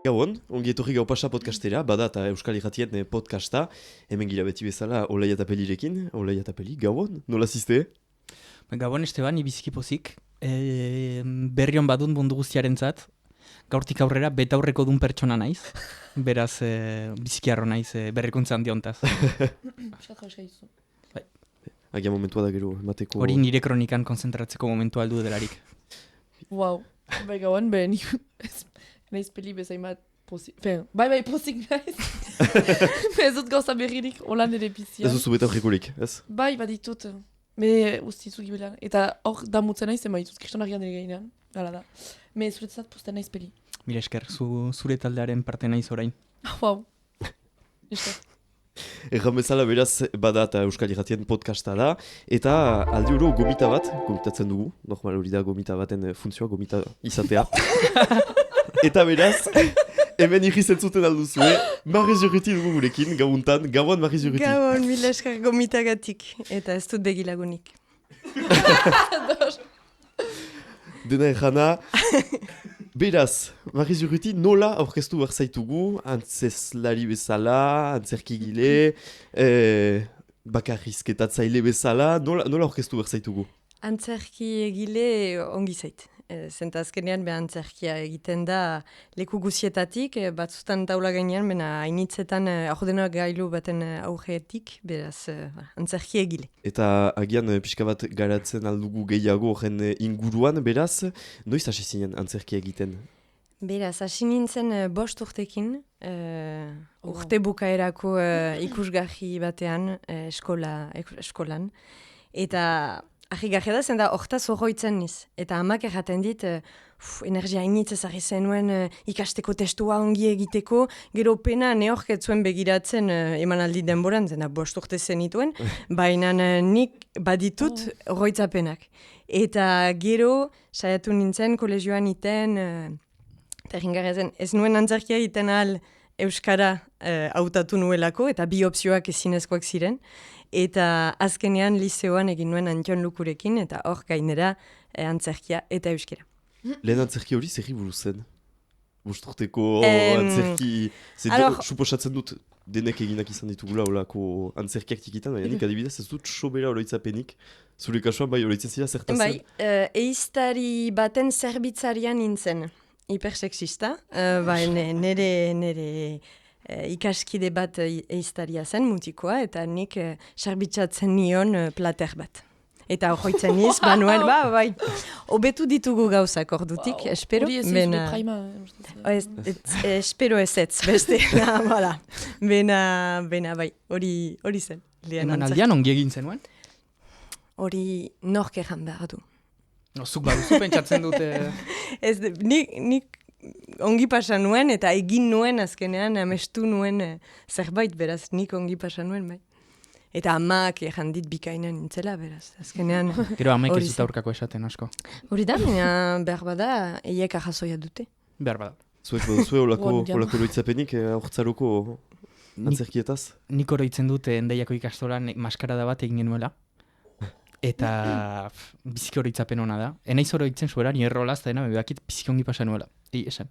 Gabon, ongi etorri Gau Pasa podcastera, bada eta Euskal Irratien podcasta, hemen gira beti bezala Olaia eta Pelirekin. Olaia eta Peli, Gabon, nola zizte? Gabon Esteban, ibiziki pozik, berri hon badun mundu guztiarentzat, gaurtik aurrera betaurreko dun pertsona naiz, beraz bizikiarro naiz berrikuntza handi hontaz. Agia momentua da gero, emateko... Hori nire kronikan konzentratzeko momentua aldu delarik. Wow, bai Gabon, naiz peli bezain bat pozik, bai pozik naiz. Ez dut gauza berririk, holan ere bizia. Ez duzu betaurrekorik, ez? Bai, baditut, me ustitzu gibelan. Eta hor damutzen naiz, ema dituz, kristonarian ere gainean, hala da. Me zuretzat posten naiz peli. Mila esker, zure taldearen parte naiz orain. Wow, esker. Erran bezala beraz bada eta Euskal Irratien podcasta da, eta aldi oro gomita bat, gomitatzen dugu, normal hori da gomita baten funtzioa, gomita izatea. Eta beraz, hemen irriz entzuten alduzue, Mariz Urruti dugu gurekin, gabuntan, Gabon Mariz Urruti. Gabon, mila esker gomitagatik, eta ez dut begilagunik. Dena errana, beraz, Mariz Urruti nola aurkeztu behar zaitugu, antzeslari bezala, antzerkigile, bakarrizketatzaile bezala, nola aurkeztu behar zaitugu? Antzerki egile ongi zait. Zenta azkenean beha antzerkia egiten da leku guzietatik, batzutan taula gainean, bena hainitzetan aurdenak gailu baten aurreetik, beraz antzerki egile. Eta agian pixka bat garatzen aldugu gehiago horren inguruan, beraz, noiz hasi zinen antzerkia egiten? Beraz, hasi nintzen 5 urtekin, urte bukaerako ikusgarri batean eskolan, eta argigarria da zen da hortaz horroitzen niz. Eta amak erraten dit, energia hainitz ezarri zenuen ikasteko testua ongi egiteko, gero pena neorketzuen begiratzen emanaldi denboran, zena 5 urte zenituen, baina nik baditut horroitzapenak. Eta gero saiatu nintzen kolegioan iten, eta erringarria zen, ez nuen antzerkia egiten ahal euskara hautatu nuelako, eta bi opzioak ezinezkoak ziren. Eta azkenean lizeoan egin nuen Antion Lukurekin, eta hor gainera antzerkia eta euskera. Lehen antzerki hori zerri buruz zen? Bosturteko antzerki... Suposatzen dut denek eginak izan ditugula olako antzerkiak tikitan, baina nik adibidez ez dut sobera oroitzapenik. Zure kasuan bai oroitzen zira zertazen? Bai, ehiztari baten zerbitzarian nintzen, hipersexista, nire ikaskide bat ehiztaria zen mutikoa, eta nik zerbitzatzen nion plater bat. Eta hoitzen niz, banuen, bai, hobetu ditugu gauzak ordutik, espero. Hori ez zure praima. Espero ez, beste, voilà. Bena, bai, hori zen. Eman aldean ongi egin zenuen? Hori nork egan behar du. No, zuk baduzu pentsatzen dute... Ez, nik ongi pasa nuen eta egin nuen azkenean amestu nuen zerbait, beraz nik ongi pasa nuen, bai. Eta amak egan dit bikaina nintzela, beraz, azkenean... Gero amak ez dut aurkako esaten asko. Hori da, behar bada, eiek ahazoia dute. Behar bada. Zuek baduzue olako oroitzapenik aurtzaroko antzerkietaz? Nik oroitzen dut endaiako ikastolan maskarada bat egin genuela. Eta biziki oroitzapen hona da. Enaiz oroitzen zuera, ni errolaz, eta dena bebakit biziki ongi pasa nuela. Esan.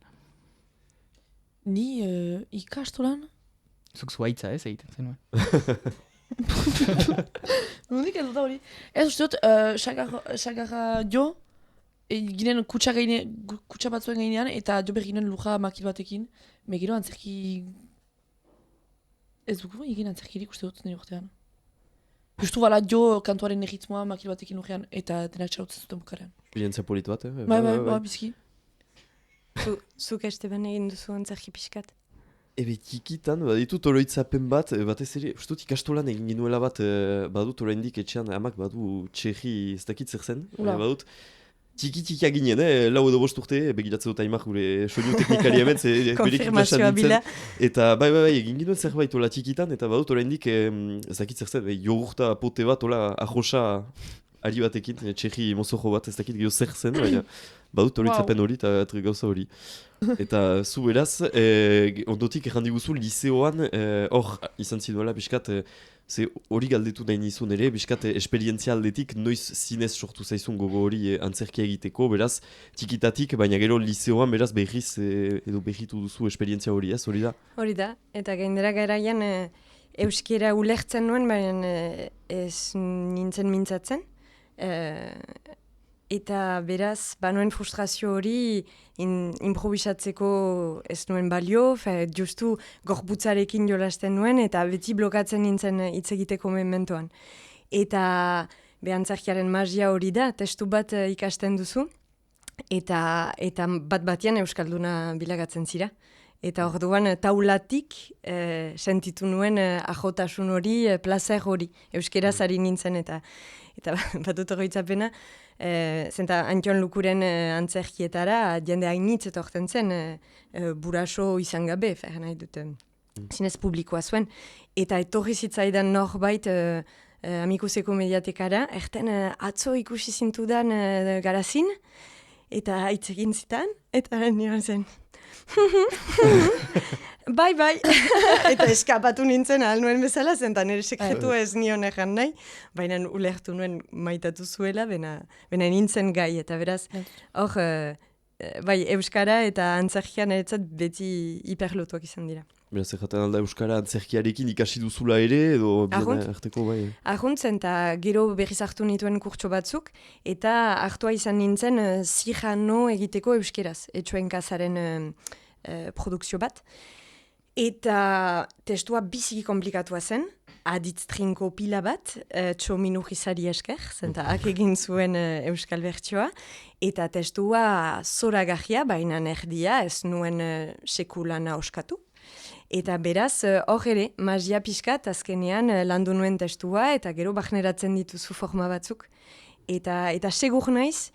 Ni ikastolan? Zuk zuaitza ez egiten zenuen. Nondik edo da hori? Ez uste dut, sagarra jo, ginen kutsa batzuen gainean, eta jo behar ginen luja makil batekin, megiro antzerki... Ez dugu egin antzerkirik uste dut nire urtean. Justu bala jo kantuaren erritmoa makil batekin urtean, eta denak txautzen zuten bukarean. Bilentzia politu bat, Bai, bizki. Zuk Esteban egin duzu antzerki pixkat? Ebe tikitan, baditut oroitzapen bat, batez ere, ustut ikastolan egin ginuela bat, badut oraindik etxean, amak badu txerri ez dakit zer zen, badut, tiki-tikia ginen, lau edo 5 urte, begiratzen dut aimak gure soinu teknikari hemen, konfirmazioa bila. Eta bai, egin ginuen zerbait ola tikitan, eta badut oraindik ez dakit zer zen, jogurta pote bat, ola ajosa ari batekin, txerri mozojo bat ez dakit gero zer zen, baina badut horitzapen hori eta gauza hori. Eta zu beraz, ondotik erran diguzu liseoan, hor izan ziduela pixkat, ze hori galdetu nahi nizun ere, pixkat esperientzia aldetik noiz zinez sortu zaizun gogo hori antzerkia egiteko, beraz, txikitatik, baina gero liseoan beraz berriz edo berritu duzu esperientzia hori ez, hori da? Hori da, eta gaindera garaian euskera ulertzen nuen, baina ez nintzen mintzatzen. Eta beraz, banuen frustrazio hori improvisatzeko ez nuen balio, justu gorputzarekin jolasten nuen, eta beti blokatzen nintzen hitz egiteko momentuan. Eta behantzarkiaren magia hori da, testu bat ikasten duzu, eta bat-batian euskalduna bilagatzen zira. Eta orduan taulatik sentitu nuen ajotasun hori, plazer hori, euskeraz ari nintzen, eta batut horretzapena, zenta Antion Lukuren antzerkietara jende hainitz etortzen zen, buraso izan gabe, nahi dut, zinez publikoa zuen. Eta etorri zitzaidan norbait amikuseko mediatekara, erten atzo ikusi zintudan garazin, eta hitz egin zitan, eta nion zen. Bai, eta eskapatu nintzen ahal nuen bezala, zenta nire sekretua ez nion egan nahi, baina ulertu nuen maitatu zuela, bena nintzen gai, eta beraz, hor, bai, euskara eta antzerkian eretzat beti hiperlotuak izan dira. Beraz, erraten alda euskara antzerkiarekin ikasi duzula ere, edo bien arteko bai? Ahuntzen, eta gero berriz hartu nituen kurtso batzuk, eta hartua izan nintzen zirano egiteko euskeraz, etxoen kasaren produkzio bat. Eta testua biziki komplikatua zen, aditz trinko pila bat, txominu gizari esker, zenta egin zuen euskal bertsioa, eta testua zoragarria, baina erdia ez nuen sekulana oskatu. Eta beraz, hor ere, magia pixkat, azkenean landu nuen testua, eta gero bahneratzen dituzu forma batzuk. Eta segur naiz,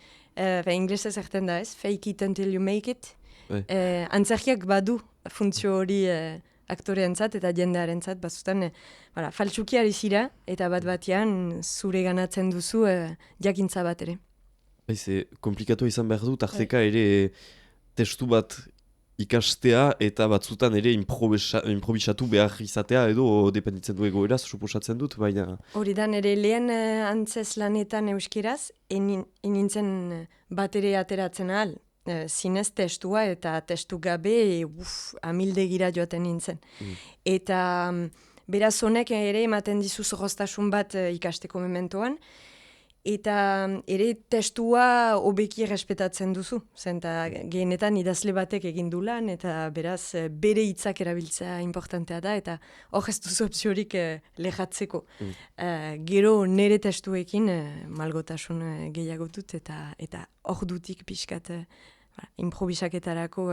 inglesez erten da ez, fake it until you make it, antzerkiak badu funtzio hori aktoreentzat eta jendearentzat, batzutan faltsuki ari zira, eta bat-batean zure ganatzen duzu jakintza bat ere. Ze komplikatu izan behar du, tarteka ere testu bat ikastea eta batzutan ere improvisatu behar izatea edo dependitzen du egoeraz, suposatzen dut, baina... Hori da, nire lehen antzez lanetan euskeraz, enintzen bat ere ateratzen ahal. Zinez testua eta testu gabe amildegira joaten nintzen. Eta beraz honek ere ematen dizu zorroztasun bat ikasteko mementoan, eta ere testua hobeki respetatzen duzu. Zenta gehenetan idazle batek egin du lan, eta beraz bere hitzak erabiltzea importantea da, eta hor ez duzu opziorik lehatzeko. Gero nire testuekin malgotasun gehiago dut, eta hor dutik pixkat improvisaketarako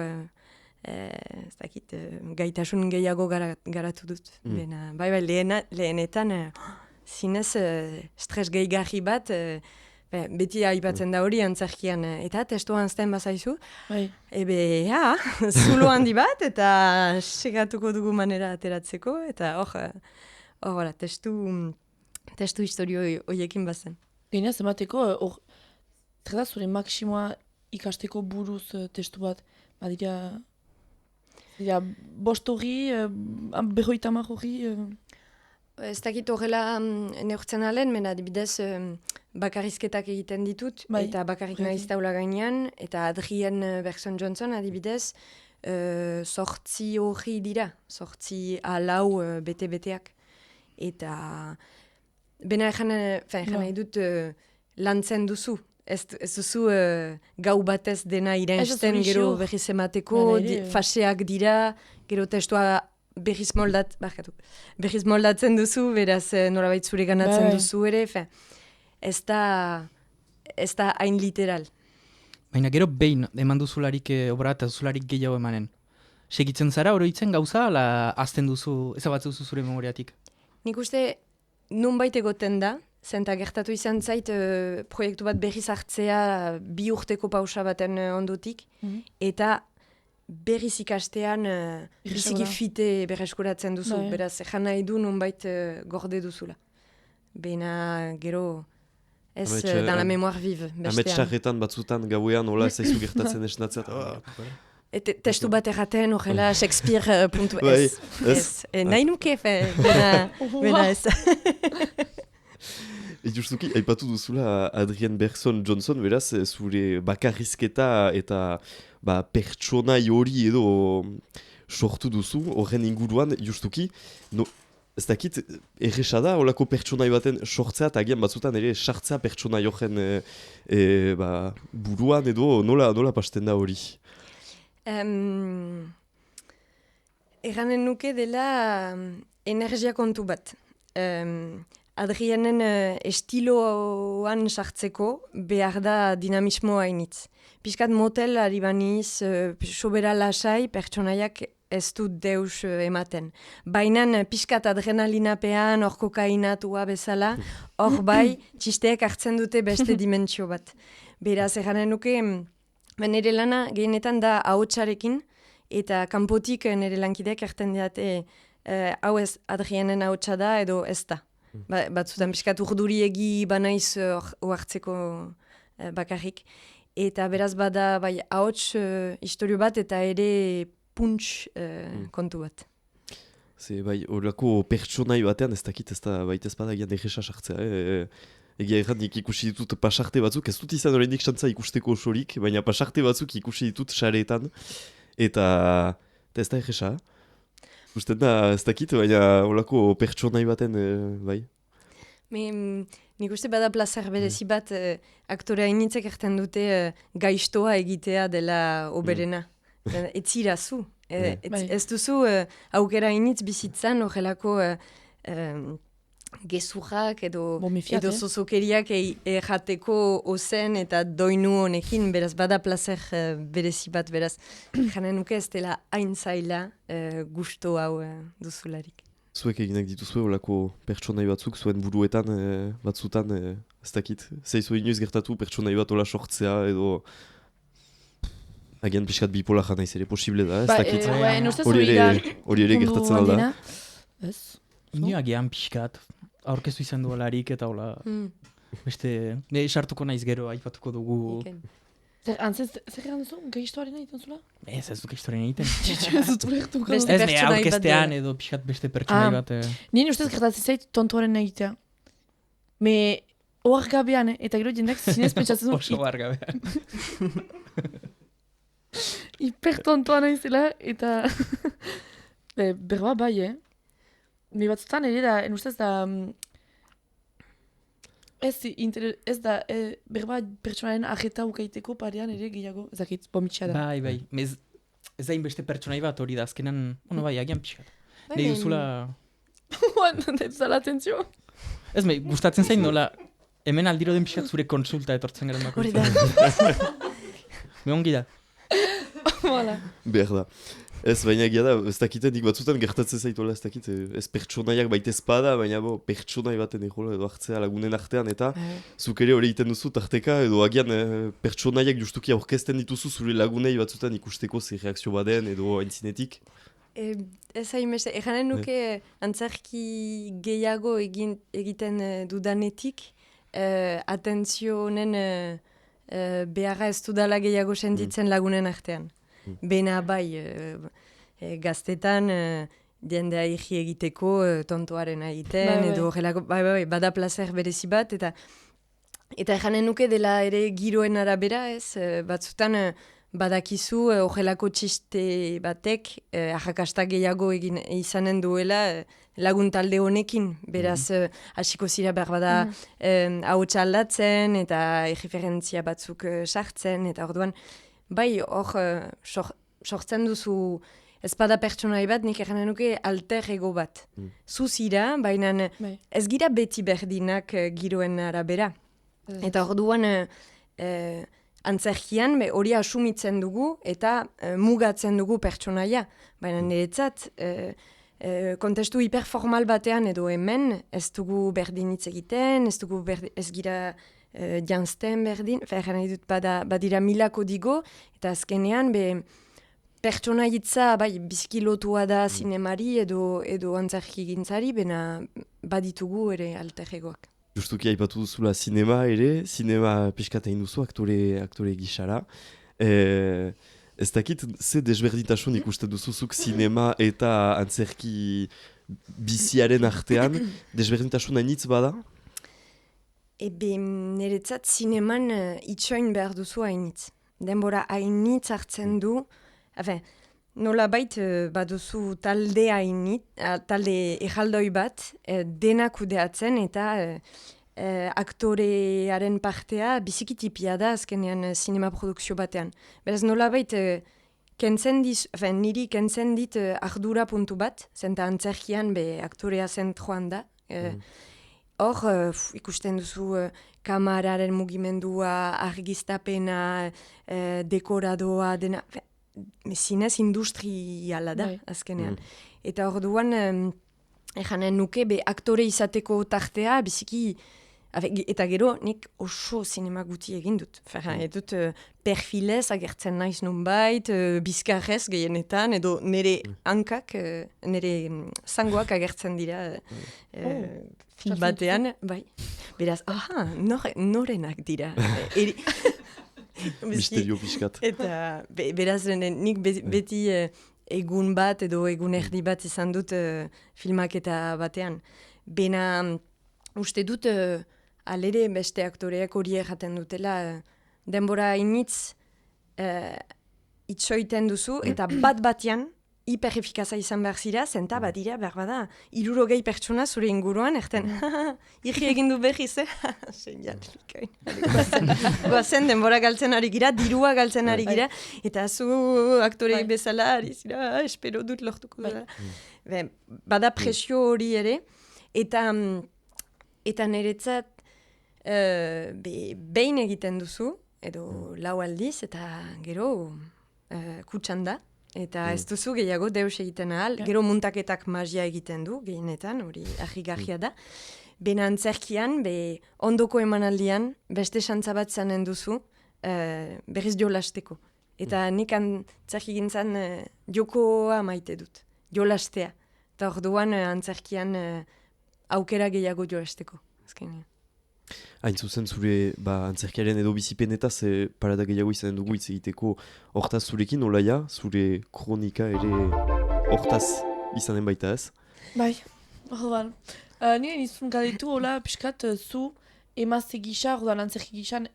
gaitasun gehiago garatu dut. Bai, lehenetan zinez stres gehigarri bat, beti aipatzen da hori antzerkian, eta testua anzten bazaizu, zulo handi bat, eta segatuko dugu manera ateratzeko, eta hor, testu historio horiekin bazen. Gainaz, emateko, zer da zure maksimoa ikasteko buruz testu bat, badira bost hori, 50 hori... Ez dakit horrela neurtzen alen, mena adibidez bakarrizketak egiten ditut, eta bakarrik nahiz taula gainean, eta Adrien Bergson Johnson adibidez, 8 hori dira, 8 alau bete-beteak. Eta bena egan nahi dut lantzen duzu. Ez duzu gau batez dena irensten, gero berriz emateko, faseak dira, gero testua berriz moldatzen duzu, beraz norabait zure ganatzen duzu ere, ez da hain literal. Baina gero behin eman duzularik obra eta duzularik gehiago emanen. Segitzen zara oroitzen gauza, ala azten duzu, ezabatzu duzu zure memoriatik? Nik uste nunbait egoten da, zenta gertatu izan zait proiektu bat berriz hartzea 2 urteko pausa baten ondotik, eta berriz ikastean biziki fite berreskuratzen duzu, beraz, ejan nahi du nunbait gorde duzula. Baina gero Ez Ametsa- dans la mémoire vive, bestean. Ametxarretan batzutan gauean, hola ez zaizu gertatzen esnatzea. Testu bat erraten, horrela Shakespeare puntu Bai, ez. Ez. Nahi nuke, bena ez. Justuki, aipatu duzula Adrian Bergson Johnson, beraz, zure bakarrizketa eta pertsonai hori edo sortu duzu, horren inguruan, justuki, ez dakit, erresa da, holako pertsonai baten sortzea, eta agian batzutan ere sartzea pertsonai horren buruan edo nola pasten da hori? Eranen nuke dela energia kontu bat. Adrianen estiloan sartzeko behar da dinamismoa hainitz. Piskat motel ari baniz, sobera lasai, pertsonaiak ez dut deus ematen. Baina piskat adrenalinapean, hor kokainatua bezala, hor bai, txisteek hartzen dute beste dimentsio bat. Beraz, eranen nuke, nire lana gehienetan da ahotsarekin, eta kanpotik nire lankideak erten diate, hau ez Adrianen ahotsa da edo ez da. Batzutan piskat urduriegi banaiz oartzeko bakarrik. Eta beraz bada bai ahots historio bat eta ere punts kontu bat. Ze bai, horako pertsonai batean ez dakit ez da baita ez bada gian erresa sartzea. Egia erran nik ikusi ditut pasarte batzuk, ez dut izan oraindik xantza ikusteko osorik, baina pasarte batzuk ikusi ditut sareetan. Eta ez da erresa. Usten da ez dakit, baina horako pertsonai baten bai. Nik uste bada plazer berezi bat aktorea initzek erten dute gaiztoa egitea dela oberena. Etzira zu. Ez duzu aukera initz bizitzan horrelako gezurrak edo zozokeriak errateko ozen eta doinu honekin, beraz bada plazer berezi bat, beraz janen nuke ez dela hain zaila gusto hau duzularik. Zuek eginak dituzue olako pertsonai batzuk, zuen buruetan batzutan, ez dakit. Zeizu inoiz gertatu pertsonai bat ola sortzea edo... Agian pixkat bipola janaiz ere posible da, ez dakit. Hori ere gertatzen alda. Ez? Ino agian pixkat, aurkeztu izan duelarik eta hola... Beste, sartuko naiz gero, aipatuko dugu... Zer egan duzu? Gaiztoaren egiten zula? Ez du gaiztoaren egiten. Ez dut ulertu. Ez aurkeztean edo pixkat beste pertsonai bat... Nien ustez gertatzen zait tontoaren egitea. Me ohar gabean, eta gero jendeak zinez pentsatzen zuen. Oso ohar gabean. Hiper tontoa naizela, eta... Berba bai, Me batzutan ere da, ustez da... Ez da, berba pertsonaren ajeta ukaiteko parean ere gehiago, ezakit, bomitxea da. Bai. Ez da inbeste pertsonai bat hori da, azkenan, bai, agian pixkat. Nei duzula... Ez zala atentzio. Ez, gustatzen zain nola, hemen aldiro den pixkat zure konsulta etortzen garen bako. Hori da. Me ongi da. Behar da. Ez, baina egia da, ez dakiten nik batzutan gertatzen zaitola, ez dakit, ez pertsonaiak baita ezpada, baina pertsonai baten egola edo hartzea lagunen artean, eta zuk ere hori egiten duzu tarteka, edo agian pertsonaiak justuki aurkezten dituzu zure lagunei batzutan ikusteko ze reakzio baden edo aintzinetik. Ez hainbeste, eganen nuke antzerki gehiago egiten dudanetik, atentzionen beharra ez dudala gehiago sentitzen lagunen artean. Bena bai, gaztetan jendea egi egiteko tontoaren egiten, edo horrelako, bai, bada plazer berezi bat, eta eganen nuke dela ere giroen arabera, ez, batzutan badakizu horrelako txiste batek arrakasta gehiago izanen duela lagun talde honekin, beraz hasiko zira behar bada ahotsa aldatzen eta erreferentzia batzuk sartzen, eta orduan, bai, hor, sortzen duzu ezpada pertsonai bat, nik egin nuke alter ego bat. Zuzira, baina ez gira beti berdinak giroen arabera. Eta orduan, antzerkian hori asumitzen dugu eta mugatzen dugu pertsonaia. Baina niretzat, kontestu hiperformal batean edo hemen, ez dugu berdin hitz egiten, ez gira... janzten berdin, ferren nahi dut badira milako digo, eta azkenean pertsona hitza bizkilotua da zinemari edo antzerki gintzari, bena baditugu ere alter egoak. justuki aipatu duzula sinema ere, sinema pixkat egin duzu aktore gisara. Ez dakit, ze desberdintasun ikusten duzuzuk sinema eta antzerki biziaren artean, desberdintasun hainitz bada? Niretzat zineman itxoin behar duzu hainitz. Denbora hainitz hartzen du, nolabait baduzu talde erraldoi bat, dena kudeatzen eta aktorearen partea bizikitipia da azkenean sinema produkzio batean. Beraz nolabait niri kentzen dit ardura puntu bat, zenta antzerkian aktorea zentroan da. Hor, ikusten duzu kamararen mugimendua, argiztapena, dekoradoa, dena, zinez industriala da, azkenean. Eta hor duan, ejanen nuke, aktore izateko tartea, biziki, eta gero, nik oso sinema guti egin dut. Edut perfilez agertzen naiz nunbait, bizkarrez gehienetan, edo nire hankak, nire zangoak agertzen dira film batean. Bai. Beraz, norenak dira. Misterio pixkat. Eta beraz, nik beti egun bat edo egun erdi bat izan dut filmaketa batean. Bena uste dut alere beste aktoreak hori erraten dutela denbora initz itxoiten duzu eta bat-batean hiper-efikaza izan behar zira, zenta badira, behar bada, 60 pertsona zure inguruan, erten, irri egin du behiz, Seinal, likain. Goazen, denbora galtzen ari gira, dirua galtzen ari gira, eta zu aktore bezala ari zira, espero dut lortuko dela. Bada presio hori ere, eta niretzat behin egiten duzu, edo lau aldiz, eta gero kutsan da. Eta ez duzu gehiago deus egiten ahal, gero muntaketak magia egiten du, gehienetan, hori ahigarria da. Bena antzerkian, ondoko emanaldian, beste xantza bat zanen duzu, berriz jolasteko. Eta nik antzerki gintzan jokoa maite dut, jolastea. Eta orduan antzerkian aukera gehiago jolasteko. Hain zuzen zure antzerkiaren edo bizipenetaz parada gehiago izanen dugu hitz egiteko hortaz zurekin, olaia, zure kronika ere hortaz izanen baita ez? Bai, orduan. Nire nizun galetu, hola, piskat, zu emazte gisa, orduan antzerki gisan.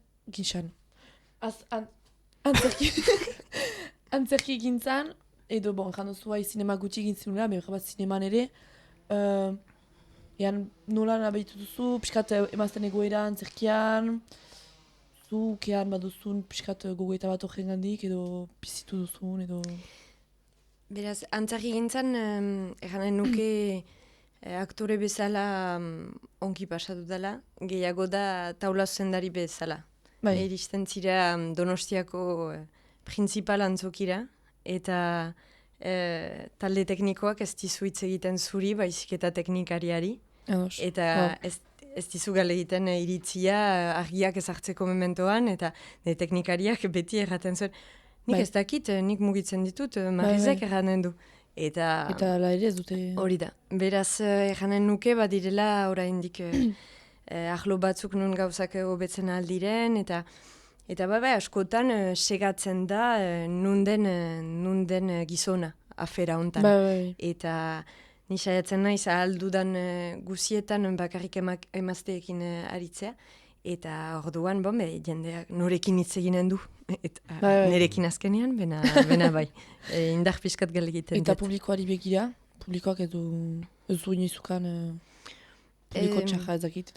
Antzerki gintzan, edo, jandozu zinema gutxi gintzunera, bat zineman ere, ean nola nabaitu duzu, piskat emazten egoera antzerkian, zu kean baduzun piskat gogoeta bat horren gandik, edo bizitu duzun, edo... Beraz, antzerki gintzan, eranen nuke aktore bezala onki pasatu dela, gehiago da taula zuzendari bezala. Iristen zira Donostiako principal antzokira, eta talde teknikoak ez dizu hitz egiten zuri, baizik eta teknikariari. Eta ez dizu gale egiten iritzia argiak ezartzeko mementoan, eta teknikariak beti erraten zuen. Nik ez dakit, nik mugitzen ditut, Marizek erranen du. Eta la ere ez dute... Hori da. Beraz, erranen nuke, badirela oraindik ahlo batzuk nun gauzak hobetzen aldiren, eta askotan segatzen da nunden gizona afera hontan. Eta nisaiatzen naiz ahaldudan guzietan bakarrik emazteekin aritzea. Eta orduan, jendeak norekin hitz eginen du. Nerekin azkenean, bena bai. Indar pixkat gale egiten. Eta publikoari begira? Publikoak ez du inizukan publiko txarra ezakit?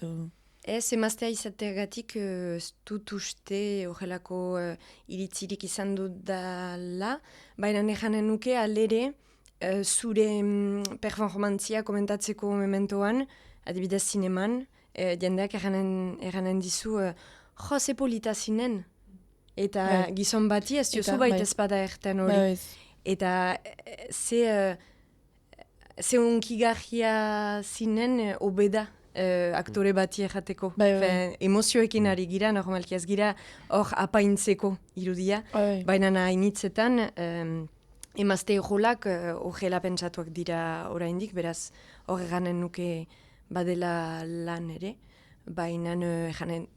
Ez, emaztea izateagatik ez dut uste horrelako iritzirik izan dudala. Baina nejanen nuke alere zure performantzia komentatzeko mementoan, adibidez zineman, jendeak eranen dizu, ze polita zinen. Eta gizon bati ez diozu baita ezpada erten hori. Eta ze unkigarria zinen obeda aktore bati errateko. Emozioekin ari gira, normalki ez gira hor apaintzeko irudia. Baina hainitzetan emazte rolak horrela pentsatuak dira oraindik, beraz hor eganen nuke badela lan ere. baina janen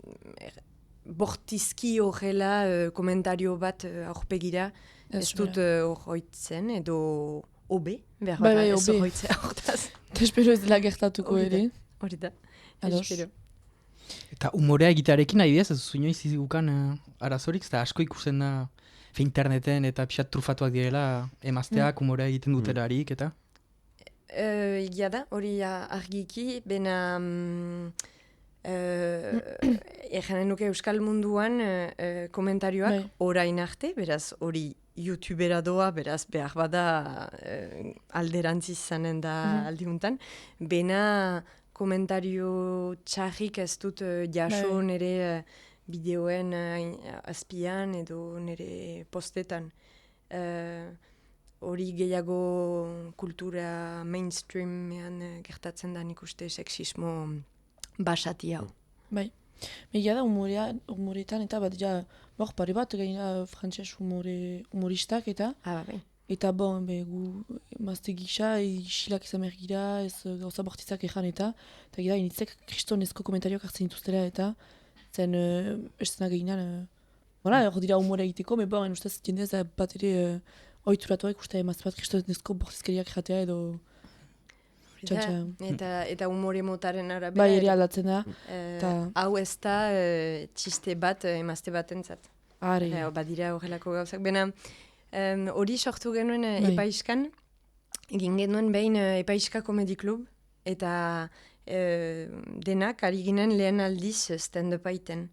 bortizki horrela komentario bat aurpegira ez dut horroitzen edo obe, behar bat Bai, ez obe. horroitzea hortaz. Espero ez dela gertatuko Hori da. ere. Hori da, Ados. espero. Eta umorea egitearekin adibidez, ez duzu inoiz izgukan arazorik, eta asko ikusten da interneten eta pixat trufatuak direla emazteak umorea egiten dutelarik, eta... Ja da, hori argiki, bena eganen nuke Euskal Munduan komentarioak Bai. orain arte, beraz hori YouTubera doa, beraz behar bada alderantziz zanen da aldiuntan, bena komentario txarrik ez dut jaso Bai. nire bideoen azpian edo nire postetan. Hori gehiago kultura mainstreamean gertatzen da nik uste sexismo basati hau. Bai. Egia da humoretan eta bat ja, bor pare bat gaina frantses humoristak eta Bai. eta bon, gu emazte gisa, isilak izan behar gira, ez gauza bortitzak ejan eta gira initzek kristonezko komentarioak hartzen dituztera eta zen estena gehinan, hor dira humore egiteko, me bon, ustez jendez da bat ere oituratuak uste emazte bat kristonezko bortizkeriak jatea edo Eta humore motaren arabera. bai ere aldatzen da. Hau ez da txiste bat emazte batentzat. Are. Badira horrelako gauzak. Bena, hori sortu genuen Bai. Epaiskan, egin genuen behin Epaiska Comedy Club, eta denak ari ginen lehen aldiz stand-up aiten.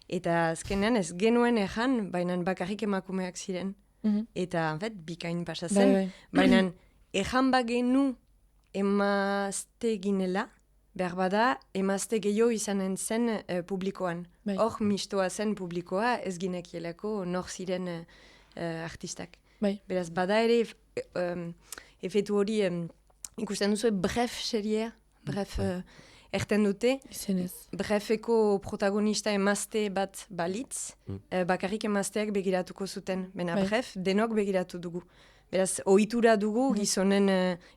Eta azkenean ez genuen ejan, baina bakarrik emakumeak ziren. Eta, bikain pasa zen. Baina, ejan bagenu emazte ginela, behar bada, emazte gehiago izanen zen publikoan. Hor mistoa zen publikoa, ez ginekielako nor ziren artistak. Beraz, bada ere, efetu hori, ikusten duzu, bref seria, bref, erten dute, brefeko protagonista emazte bat balitz, bakarrik emazteak begiratuko zuten. Bena, bref, denok begiratu dugu. Beraz, ohitura dugu gizonen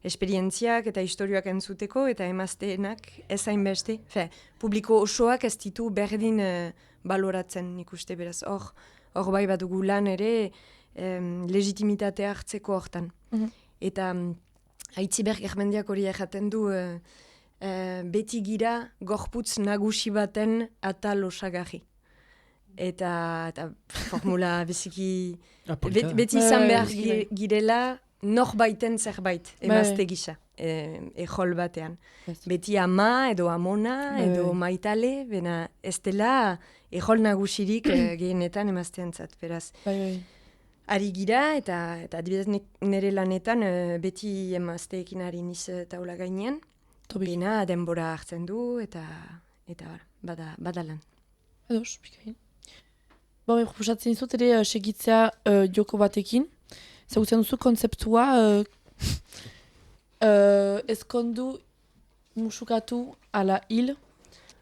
esperientziak eta historioak entzuteko eta emazteenak ez hainbeste. Publiko osoak ez ditu berdin baloratzen nik uste, beraz. Hor bai bat dugu lan ere legitimitatea hartzeko hortan. Eta Aitziber Germendiak hori erraten du beti gira gorputz nagusi baten atal osagarri. Eta formula biziki... Beti izan behar girela norbaiten zerbait, emazte gisa, ejol batean. Beti ama edo amona edo maitale, bena ez dela ejol nagusirik gehienetan emazteantzat, beraz. Ari gira eta adibidez nire lanetan beti emazteekin ari niz taula gainean, bena denbora hartzen du eta bada lan. Ados, bikain. Proposatzen dizut ere segitzea joko batekin. Zagutzen duzu kontzeptua ezkondu musukatu ala hil.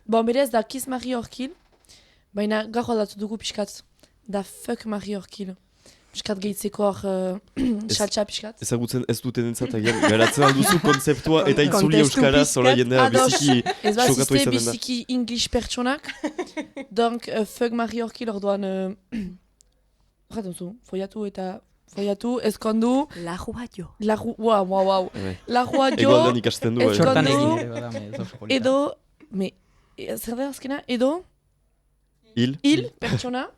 Berez da kiss Marie Orkil, baina gaur aldatu dugu pixkat da fuck Marie Orkil. Piskat gehitzeko hor saltsa piskat. Ezagutzen ez duten entzat, geratzen alduzu konzeptua eta itzuli euskaraz, zola jendea biziki sokatu izanen da. Biziki English pertsonak. Donc, fuck Marie Orkil orduan... foiatu eta... Foiatu, ezkondu... Lajua jo. Wow. Lajua jo... Egoaldean ikasten du. Edo... Zer da azkena? Edo... Hil pertsona...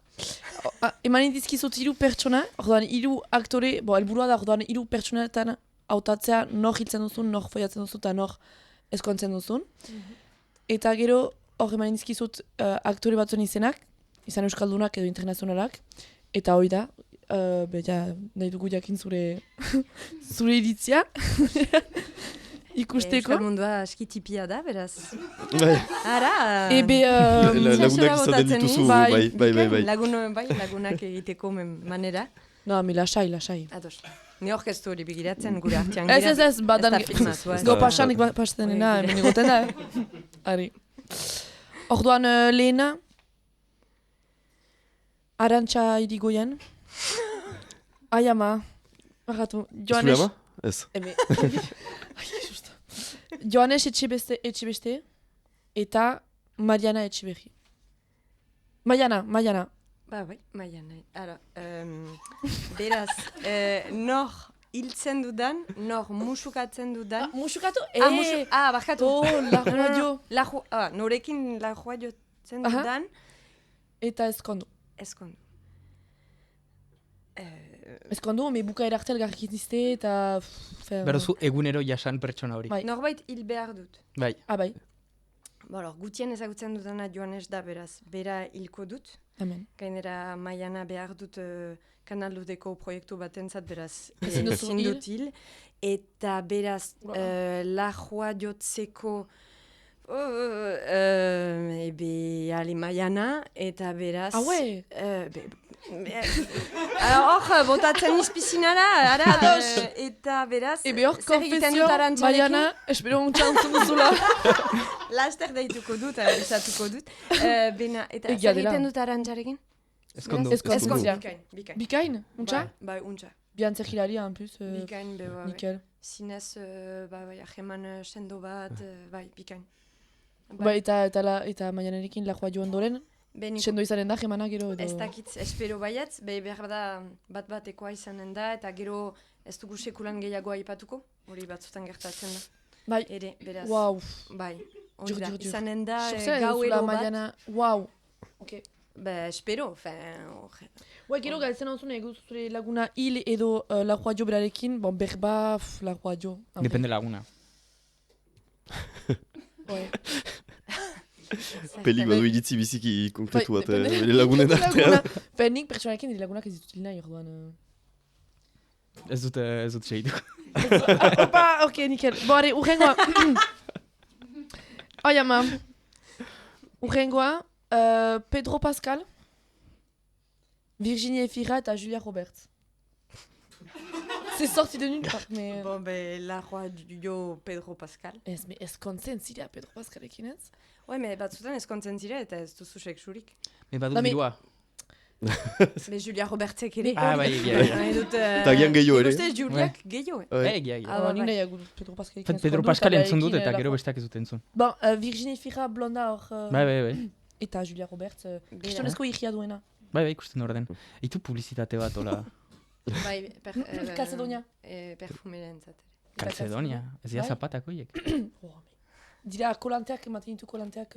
Emanen dizkizut 3 pertsona, orduan 3 aktore, helburua da orduan 3 pertsonetan hautatzea nor hiltzen duzun, nor foiatzen duzun eta nor ezkontzen duzun. Eta gero hor emanen dizkizut aktore batzuen izenak, izan euskaldunak edo internazionalak, eta hori da, nahi dugu jakin zure iritzia. Ikusteko. Euskal Mundua aski tipia da, beraz. Ara! Lagunak izaten dituzu, bai. Lagunak egiteko manera. No, lasai. Ados. Ni orkestu hori begiratzen gure artean gira. Ez, badan. Go pasanik pastenena, hemen egoten da. Ari. Orduan lehena, Arantxa Irigoyen. Ai ama. Zure ama? Ez. Joanes Etxebeste eta Mariana Etxiberri. Maiana. Ba, bai, Maiana. Ara, beraz, nor hiltzen dudan, nor musukatzen dudan. Musukatu? Barkatu. La radio. Norekin la joatzen dudan. Eta ezkondu. Ezkondu, me buka erarte elgarrik izte eta... Berozu, egunero jasan pertsona hori. Bai. Norbait hil behar dut. Bai. Bai. Gutien ezagutzen dudana Joanes da, beraz, bera hilko dut. Amen. Gainera Maiana behar dut kanaldudeko proiektu batentzat, beraz, Ezin dut hil. Eta beraz, la joa jotzeko... ali Maiana, eta beraz... Haue! Hor, botatzen izpizinara, eta beraz... Hor, konfesio, Maiana, espero untxantzun duzula. Laster daituko dut, izatuko dut. Eta zer egiten dut arantzarekin? Eskondu. Bikain, untxa? Bai, untxa. Biantze gilaria, en plus. Bikain, beba. Nikel. Zinez, ajeman sendo bat, bikain. Bai, eta Maianarekin la joa joan doren, sendo izanen da, jemana gero edo... Ez dakit, espero baiat, behar da bat-batekoa izanen da, eta gero ez dugu sekulan gehiagoa aipatuko, hori batzutan gertatzen da. Bai, ere, beraz. Wow. Bai, hori da, izanen da gauero bat. Maiana, wow. Ok. Espero, Gero galtzen hau zuen, zure laguna hil edo la joa jo berarekin, berba, la joa jo. Depende laguna. Pelik badu iritzi biziki konkretu bat, bere lagunen artean. Nik pertsonarekin dira lagunak ez ditut nahi, orduan... Ez dut segitu. Opa, ok, nikel. Are, urrengoa. Ama. Urrengoa, Pedro Pascal, Virginie Efira eta Julia Roberts. C'est sorti de nulle part, mais... la joa jo Pedro Pascal. Ez kontzen zira Pedro Pascalekin ez? Batzutan ez kontzen zira eta ez duzu seksurik. Badu birua. Julia Robertsek ere. Bai, Eta gian gehiago ere. Ikuste Juliak gehiago. Egia. Nik nahi agur Pedro Pascalekin. Pedro Pascal entzun dut eta gero besteak ez dut entzun. Virginie Efira blonda hor... Bai. Eta Julia Roberts, kristonezko higia duena. Bai, ikusten orden. Itu publizitate bat, hola... Bai, Calcedonia. Perfumera entzat. Calcedonia? Ez dira zapatako hiek? Dira kolanteak, ematen ditu kolanteak...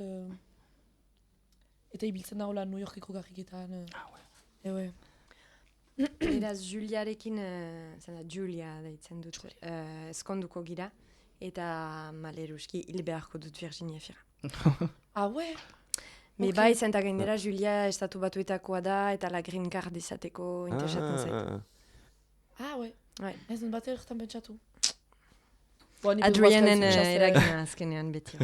Eta ibiltzen da hola New Yorkeko garriketan. Beraz, Juliarekin, Julia deitzen dut, eskonduko gira. Eta maleruski hil beharko dut Virginie Efira. Bai, zenta gainera, Julia estatu batuetakoa da, eta la green card izateko interesatzen zait. Ez dut bat erretan pentsatu. Adrianen eragina azkenean beti.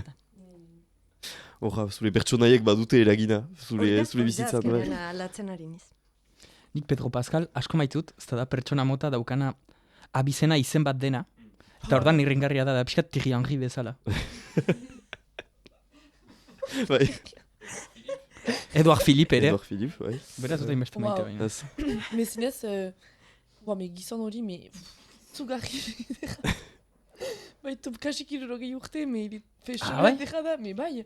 Zure pertsonaiek badute eragina, zure bizitzan. Alatzen ari niz. Nik Pedro Pascal asko maitut, ez da pertsona mota daukana abizena izen bat dena, eta ordan irringarria da pixkat Thierry Henry bezala. Bai. Edouard Philippe ere. Edouard Philippe, bai. Beraz dut hainbeste maite baina. Mezinez, gizon hori, zugarri. Top kasik irrogei urte, fesura deja da, bai.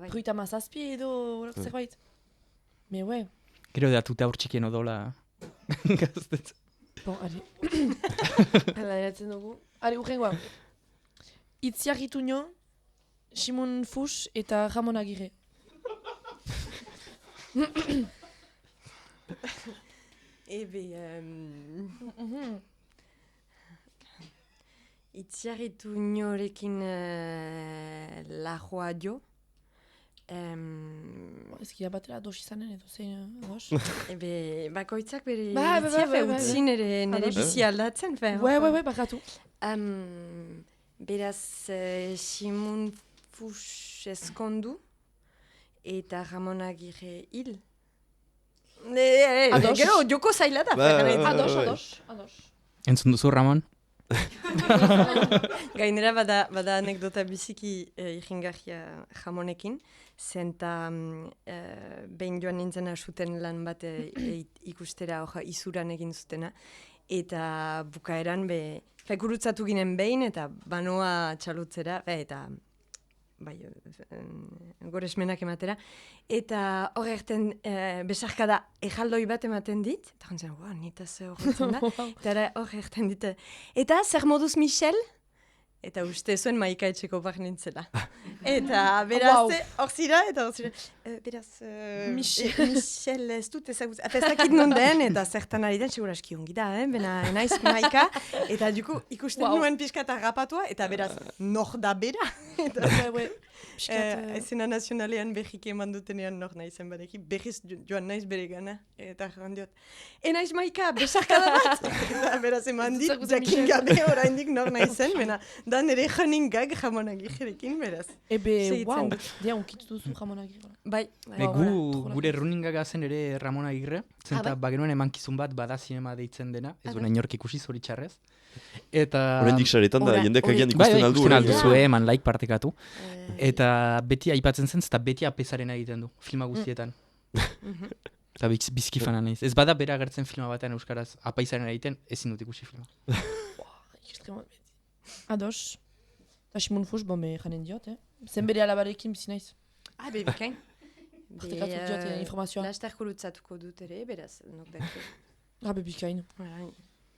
Ruita mazazpi edo zerbait. Gero datuta hor txikien odola gaztetza. Ari. Hala eratzen dugu. Ari, urrengoa. Itziar Ituño, Simon Fuchs eta Ramon Agirre. Itziar Ituñorekin la joa jo. Ezkia batera dos izanen edo zein dos. Bakoitzak bere itzia utzi nire bizi aldatzen. Bai, bakatu. Beraz, Simon Fuchs eskondu eta Ramon Agirre hil. Gero, joko zaila da. Ados. Entzun duzu, Ramon? Gainera bada anekdota biziki irringarria Ramonekin, zenta behin joan nintzen asuten lan bat ikustera izuran egin zutena, eta bukaeran gurutzatu ginen behin, eta banoa txalutzera, eta goresmenak ematera. Eta hor erten besarkada ejaldoi bat ematen dit. Eta jontzen, nitaz horretzen da. Eta hor erten dit. Eta zer moduz Michel? Eta uste zuen Maika etxeko bak nintzela. Eta beraz, hor zira, beraz, Michel ez dut ezagutzen. Eta ezakit non den, eta zertan ari den, segura eski ongi da, bena naiz Maika. Eta duku ikusten nuen pixka eta rapatua, eta beraz, nor da bera. Ezena nazionalean behiki eman dutenean nor naizen badeki, behiz joan naiz bere gana. Eta jandiot, naiz Maika, besarkada bat! Eta beraz eman dit, jakin gabe oraindik nor naizen, bena da nire running gag Ramon Agirrekin, beraz. Dia, unkitu duzu Ramon Agirre. Bai. Gure running gaga zen ere Ramon Agirre, zenta bagenuen emankizun bat bada zinema deitzen dena, ez duen inork ikusi zoritxarrez. Eta... Horendik saretan da, jendek agian ikusten aldu. Ikusten alduzu, eman like partekatu. Eta beti aipatzen zen, eta beti apesaren egiten du, filma guztietan. Eta bizki fana nahiz. Ez bada bera agertzen filma batean euskaraz apaizaren egiten, ezin dut ikusi filma. Ados. Eta Simon Fuchs, me janen diot, zen bere alabarekin bizi naiz. Bekain. Partekatu diot informazioa. Laster kurutzatuko dut ere, beraz, nok daki. Bikain.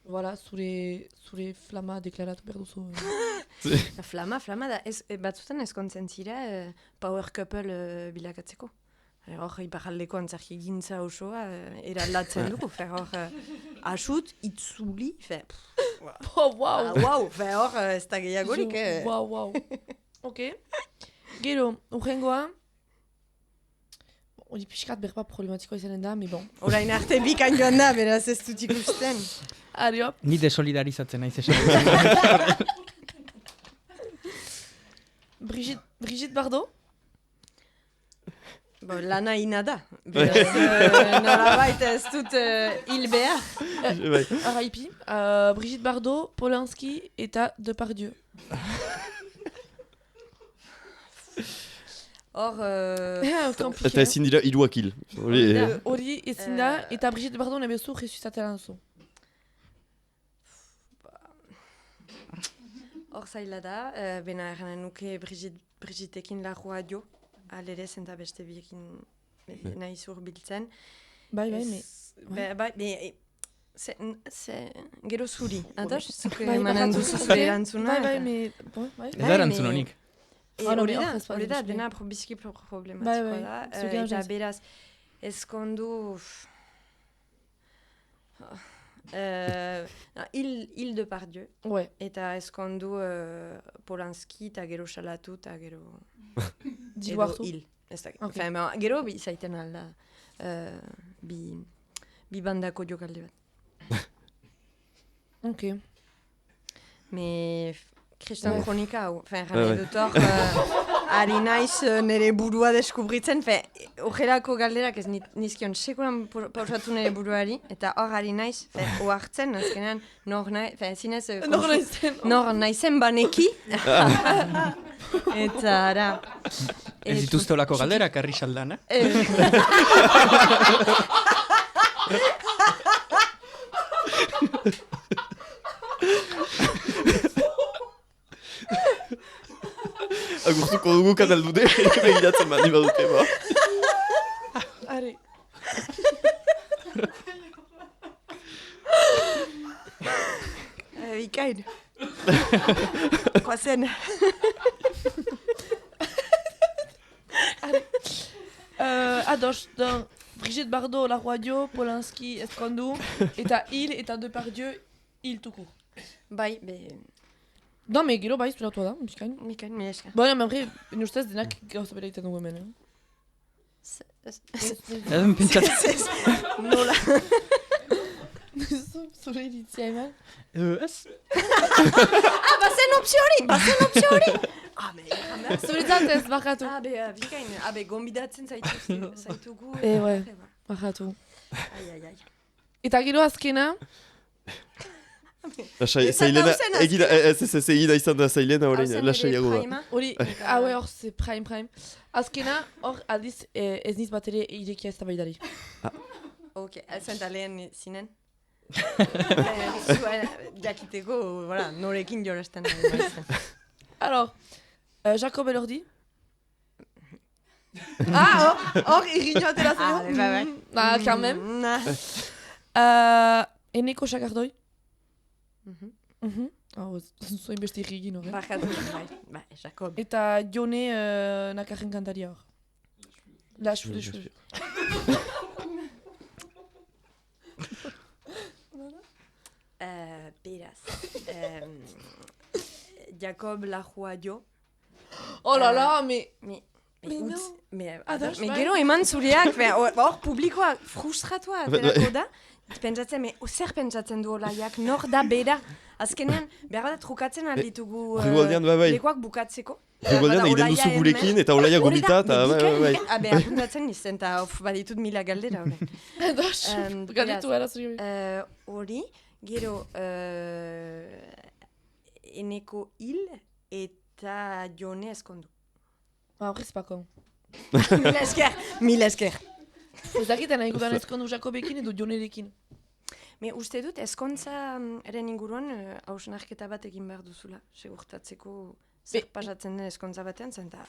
Voilà, zure flama deklaratu behar duzu. Flama da, batzutan ez kontzentzira power couple bilakatzeko. Hor, iparaldeko antzarki gintza osoa eraldatzen dugu. Hor, asut, itzuli, hor, ez da gehiagorik. Wow. Ok. Gero, urrengoa. Hori pixkat berba problematikoa izanen da, me bon. Orain arte bikan joan da, beraz ez dut ikusten. Adiop. Ni desolidarizatzen naiz esan. Brigitte Bardot? Lana ina da. Norabait ez dut hil behar. Araipi. Brigitte Bardot, Polanski eta Depardieu. Hor... Eta ezin dira hiruak hil. Hori ezin da, eta Brigitte Bardot nahi bezu resucitatean zu. Hor zaila da, bena erranen nuke Brigittekin larroa jo, alere zenta beste biekin nahi zurbiltzen. Bai, gero zuri, ados? Zuke emanen duzu zure erantzuna. Ez da erantzun honik. Hori da, dena biziki problematikoa da. Eta beraz, ezkondu... Il Depardieu. Eta ezkondu Polanski eta gero salatu eta gero... Diru hartu? Il. Gero zaiten alda bi bandako jokalde bat. Ok. Me... Kristan kronika hau, gane dut hor, ari naiz nire burua deskubritzen, horrelako galderak ez nizkion sekulan pausatu nire buruari, eta hor ari naiz, oartzen, azkenean, nor naizen baneki, eta ara... Ez dituzte olako galderak, arri saldan, Agurtuko dugu kanaldude, begiratzen bani badute, ba. Are. Bikain. Koazen. Ados, Brigitte Bardot, Larroa jo, Polanski, ezkondu, eta Il, eta Depardieu, Il tuku. Bai, Non, me gero bai zuratu da, bikain. Bikain, mi eska. Baina, memri, ustez denak gauza bera egiten dugu hemen, Ez pentsatzen. Nola. Zure iritzia hemen? Ez. Bazen opzio hori! Zuretzat ez, bakatu. Bikain, gombidatzen zaitugu. Bakatu. Ai. Eta gero azkena... Zailena, egina izan da zailena horrein, lasaiago da. Hori, hor, ze prime. Azkena, hor, aldiz, ez niz bat ere irekia ez da baidari. Ok, zenta lehen zinen? Jakiteko, norekin jorazten. Alors, Jacob Elordi, Hor, irriño atera zen. Quand même. Eneko Sakardoi. Zoin beste irrigin hor. Bai, Jakob. Eta Jone Nakarren kantaria hor. La cheveux de cheveux. Beraz. Jakob Lajua jo. Oh la la, mais gero eman zureak, hor publikoa frustratua aterako da. Pentsatzen, zer pentsatzen du olaiak, nor da bera. Azkenean, behar da trukatzen alditugu lekuak bukatzeko. Rigoldean egiten duzu gurekin eta olaia gomita eta bai. Apuntatzen nizten eta baditut mila galdera. Galdetu gara zuri. Hori, gero Eneko hil eta Jone eskondu. Horrez pako. Mila esker. Ez dakiten nahi gudan eskondu Jakobekin edo Jonerekin. Uste dut eskontzaren inguruan hausnarketa bat egin behar duzula. Segurtatzeko zer pasatzen den eskontza batean zen eta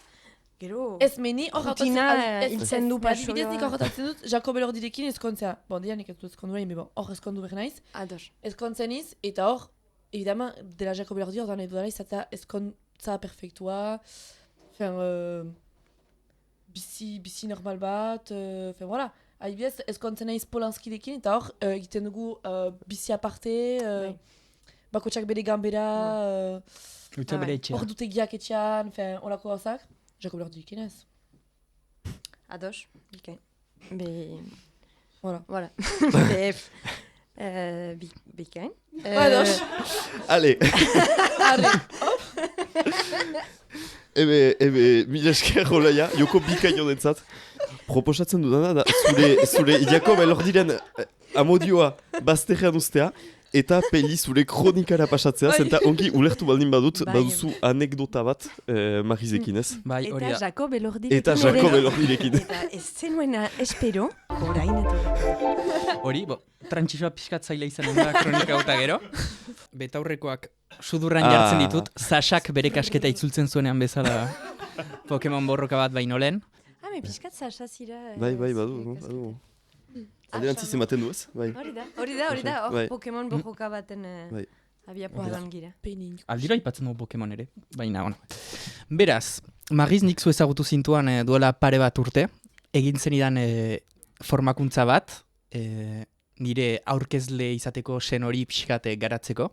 gero ez meni rutina hiltzen du pasoa. Adibidez nik horretatzen dut Jakob Elordirekin eskontzea. Dian nik ez du eskondu egin, hor eskondu behar naiz. Ados. Eskontzen iz eta hor, evidama, dela Jakob Elordi hor da nahi dudala izatea eskontza perfektua. Bizi normal bat, voilà. Adibidez, eskontzen naiz Polanskirekin eta hor egiten dugu bizi aparte, bakotxak bere gambera, hor dutegiak etxean, horako gauzak. Jakob Elordirekin ez. Ados, bikain. Voilà. Bikain. Ados. Ale. Ebe, mila esker olaia, joko bikaino dentzat. Proposatzen dudana da, zure Jakob Elordiren amodioa bazterrean ustea, eta peli zure kronikara pasatzea, zenta ongi ulertu baldin baduzu anekdota bat Marizekin ez. Eta Jakob Elordirekin. Eta Jakob Elordirekin. Eta ez zenuena espero, orain eta. Hori, trantsizoa pixkatzaila izanen da kronika gauta gero. Betaurrekoak sudurran jartzen ditut, Sasak bere kasketa itzultzen zuenean bezala Pokemon borroka bat baino lehen. Piskat Sasa zira. Bai, badu. Alderantziz ematen du ez? Hori da, hor Pokemon borroka baten abiapuntuan gira. Aldiro aipatzen dugu Pokemon ere, baina, Beraz, Mariz nik zu ezagutu zintuan duela pare bat urte, egin zenidan formakuntza bat, nire aurkezle izateko sen hori pixkate garatzeko,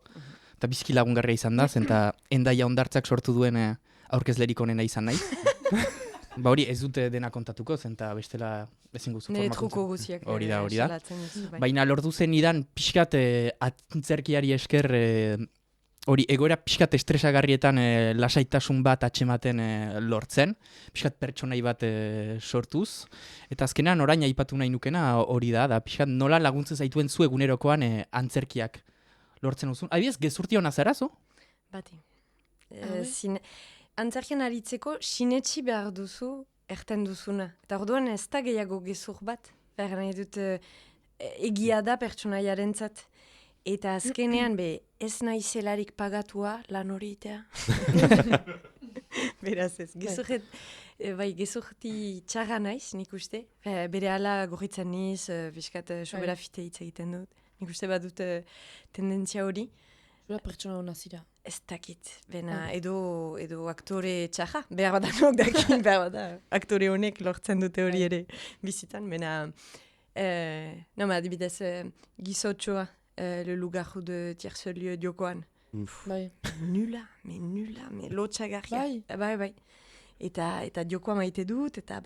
eta bizki lagungarria izan da, zenta Endaia Hondartzak sortu duen aurkezlerik onena izan nahi. Hori ez dute dena kontatuko, zenta bestela ezin guzu formakuntza. Nire truko guziak. Hori da. Baina lortu zen idan pixkat atzerkiari esker hori egoera pixkat estresagarrietan lasaitasun bat atxematen lortzen, pixkat pertsonai bat sortuz, eta azkenean orain aipatu nahi nukena hori da pixkat nola laguntzen zaituen zu egunerokoan antzerkiak lortzen duzun. Adibidez, gezurti hona zerazo? Bati. Antzerkian aritzeko sinetxi behar duzu erten duzuna. Eta orduan ez da gehiago gezur bat. Behar nahi dut egia da pertsonaiarentzat. Eta azkenean ez nahi zelarik pagatua lan hori itea. Beraz ez. Gezurti txarra naiz nik uste. Bere ala gorritzen niz, biskat sobera fite hitz egiten dut. Nik uste badut tendentzia hori. Pertsona hona zira. Ez dakit, edo aktore txaja, behar bat anok dakin, behar bat aktore honek lortzen dute hori ere bizitan, adibidez Gizotxoa, le lugarro de tierce-lieu diokoan. Nula, lotxagarria. Bai. Eta diokoa maite dut, eta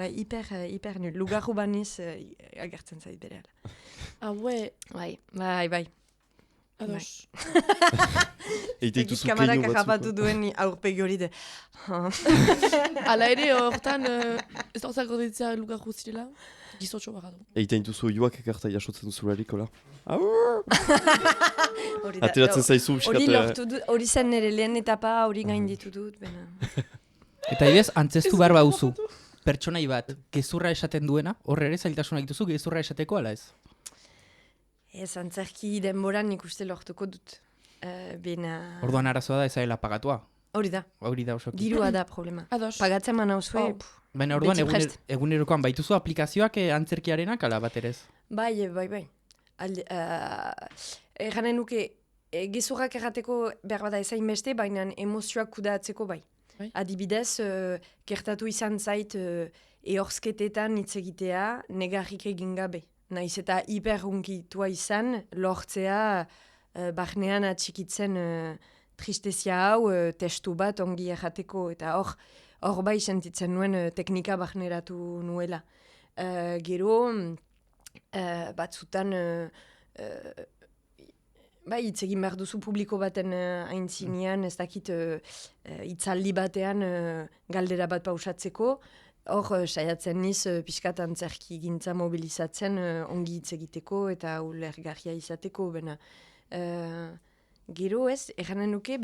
hiper nul. Lugarro baniz agertzen zait bere ala. Bai. Ados. Kamarak akapatu duen aurpegi hori de. Ala ere hortan ez hortzak gorditzea lugar guztirela, Gizotxo bagadu. Eiten duzu joak ekarta jasotzen duzularik, hola? Ateratzen zaizu biskate. Hori zen nire lehen etapa hori gainditu dut. Eta idez, antzestu behar bauzu, pertsonai bat, gezurra esaten duena, horre ere zailtasuna egituzu gezurra esateko, ala ez? Ez, antzerki denboran nik uste lortuko dut. Orduan arazoa da ezaela pagatua. Hori da, osoki. dirua da problema. Ados. Pagatzen man hauzue, Baina orduan beti prest. egunerokoan baituzu aplikazioak antzerkiarenak ala bat ere ez? Bai. Eganen nuke, gezurrak errateko behar bada ezain beste, baina emozioak kudatzeko bai. Adibidez, gertatu izan zait ehorzketetan hitz egitea negarrik egin gabe. Naiz eta hiperrunkitua izan, lortzea barnean atxikitzen tristezia hau testu bat ongi errateko. Eta hor bai sentitzen nuen teknika barneratu nuela. Gero, batzutan... Bai, hitz egin behar duzu publiko baten aintzinean, ez dakit hitzaldi batean galdera bat pausatzeko, hor saiatzen niz pixkat antzerki gintza mobilizatzen ongi hitz egiteko eta ulergarria izateko. Bena. Gero ez, erranen nuke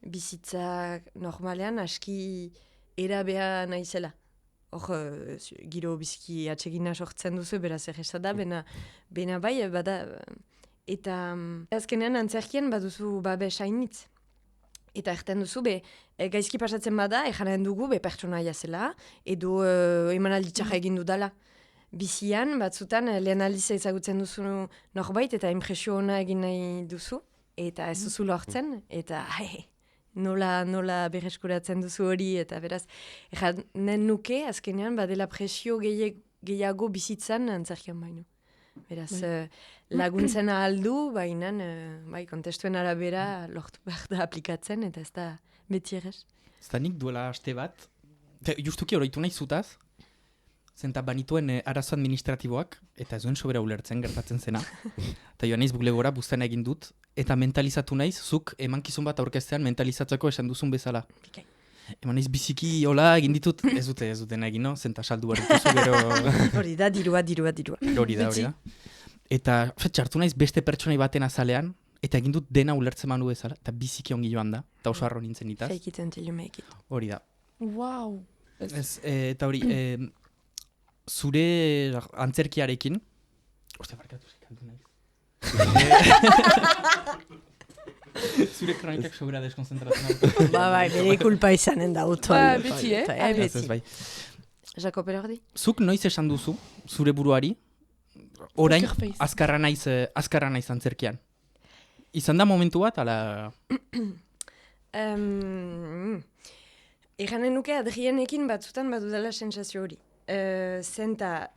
bizitza normalean aski erabea naizela. Hor, giro biziki atsegina sortzen duzu, beraz erresa da, bena bai, bada... Eta azkenean antzerkien baduzu babes hainitz. Eta erten duzu, gaizki pasatzen bada, ejanen dugu, pertsonaia zela, edo emanaldi txarra egin dudala. Bizian, batzutan, lehen aldiz ezagutzen duzu norbait, eta impresio ona egin nahi duzu, eta ez duzu lortzen, eta nola berreskuratzen duzu hori, eta beraz, ejanen nuke, azkenean, badela presio gehiago bizitzan antzerkian baino. Beraz, laguntzen ahaldu, baina kontestuen arabera lortu behar da aplikatzen, eta ez da beti errez. Ez da nik duela aste bat, justuki horreitu nahi zutaz, zenta banituen arazo administratiboak, eta ez duen sobera ulertzen gertatzen zena. Eta joan naiz buglegora buztena egin dut, eta mentalizatu naiz, zuk emankizun bat aurkeztean mentalizatzeko esan duzun bezala. Bikai. Eman naiz biziki hola egin ditut, ez dutena egin, no? Zenta saldu behar dituzu gero... Hori da, dirua. Hori da. Eta txartu naiz beste pertsonai baten azalean, eta egin dut dena ulertzen manu bezala, eta biziki ongi joan da, eta oso harro nintzen itaz. Fake it until you make it. Hori da. Wow. Eta hori, zure antzerkiarekin... Oste, barkatu zikantu naiz. Zure kronikak sobera deskonzentratzen. Bai, bere kulpa izanen da auton. Beti, Bai. Jakob erordi? Zuk noiz esan duzu, zure buruari, orain azkarra naiz antzerkian. Izan da momentu bat, ala... Eganen nuke Adrienekin batzutan badudala sensazio hori. Zenta...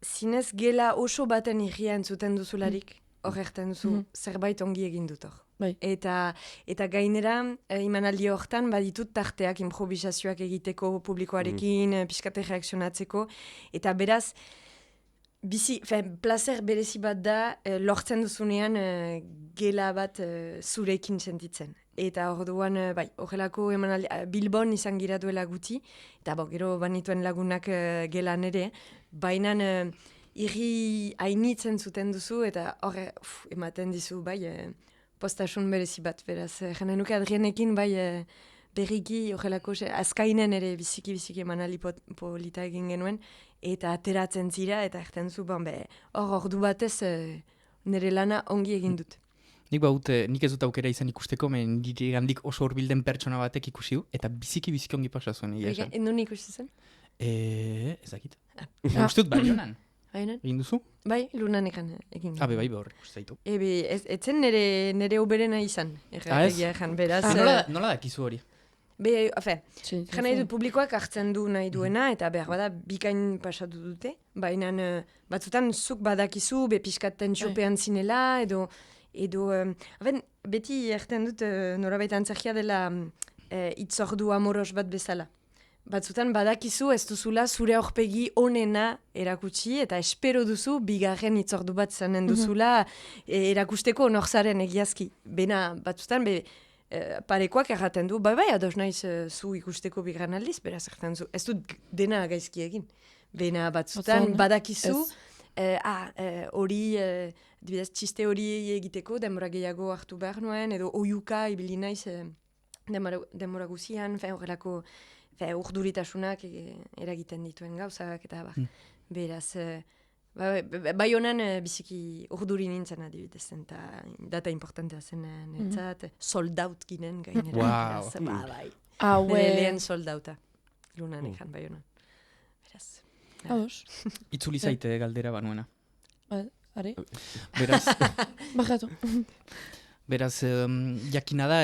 zinez gela oso baten irria entzuten duzularik. Hor erten duzu, zerbait ongi egin dut hor. Bai. Eta gainera, imanaldi hortan baditut tarteak improvisazioak egiteko publikoarekin, pixkate reakzionatzeko. Eta beraz, placer berezi bat da, lortzen duzunean gela bat zurekin sentitzen. Eta orduan, horrelako emanaldi, Bilbon izan gira duela guti, eta gero banituen lagunak gelan ere, baina... Irri hainitzen zuten duzu, eta horre ematen dizu, postasun berezi bat, beraz. Jenen nuke Adrienekin, berriki, horrelako, azkainen ere biziki emanali polita egin genuen, eta ateratzen zira, eta erten zu, hor ordu batez nire lana ongi egin dut. Nik ez dut aukera izan ikusteko, nire gandik oso horbilden pertsona batek ikusi du, eta biziki ongi pasa zuen. Endun ikusi zen? Ezakit. Ustut Baionan. Egin duzu? Bai, Lunan egin. Bai, horrek usteitu. Etzen nire oberena izan. Beraz... Nola dakizu hori? Jan nahi dut publikoak hartzen du nahi duena, eta behar bada bikain pasatu dute. Baina batzutan zuk badakizu, piskat tentsiopean zinela, edo beti erten dut norabait antzerkia dela itzordu amoros bat bezala. Batzutan badakizu ez duzula zure aurpegi onena erakutsi, eta espero duzu bigarren itzordu bat zanen duzula erakusteko norzaren egiazki. Bena batzutan parekoak erraten du, ados naiz zu ikusteko bigarren aldiz, beraz erraten zu, ez dut dena gaizki egin. Bena batzutan badakizu, hori, txiste hori egiteko denbora gehiago hartu behar nuen, edo oiuka ibili naiz denbora guzian, horrelako urduritasunak eragiten dituen gauzak, eta beraz, Bai honan biziki urduri nintzen adibidez, eta data importantea zen netzat, soldaut ginen gainera. Wow. Nire lehen soldauta, lunan ekan bai honan. Beraz. Ados. Itzuli zaite galdera banuena. Are? Beraz, Bajatu. beraz jakina da,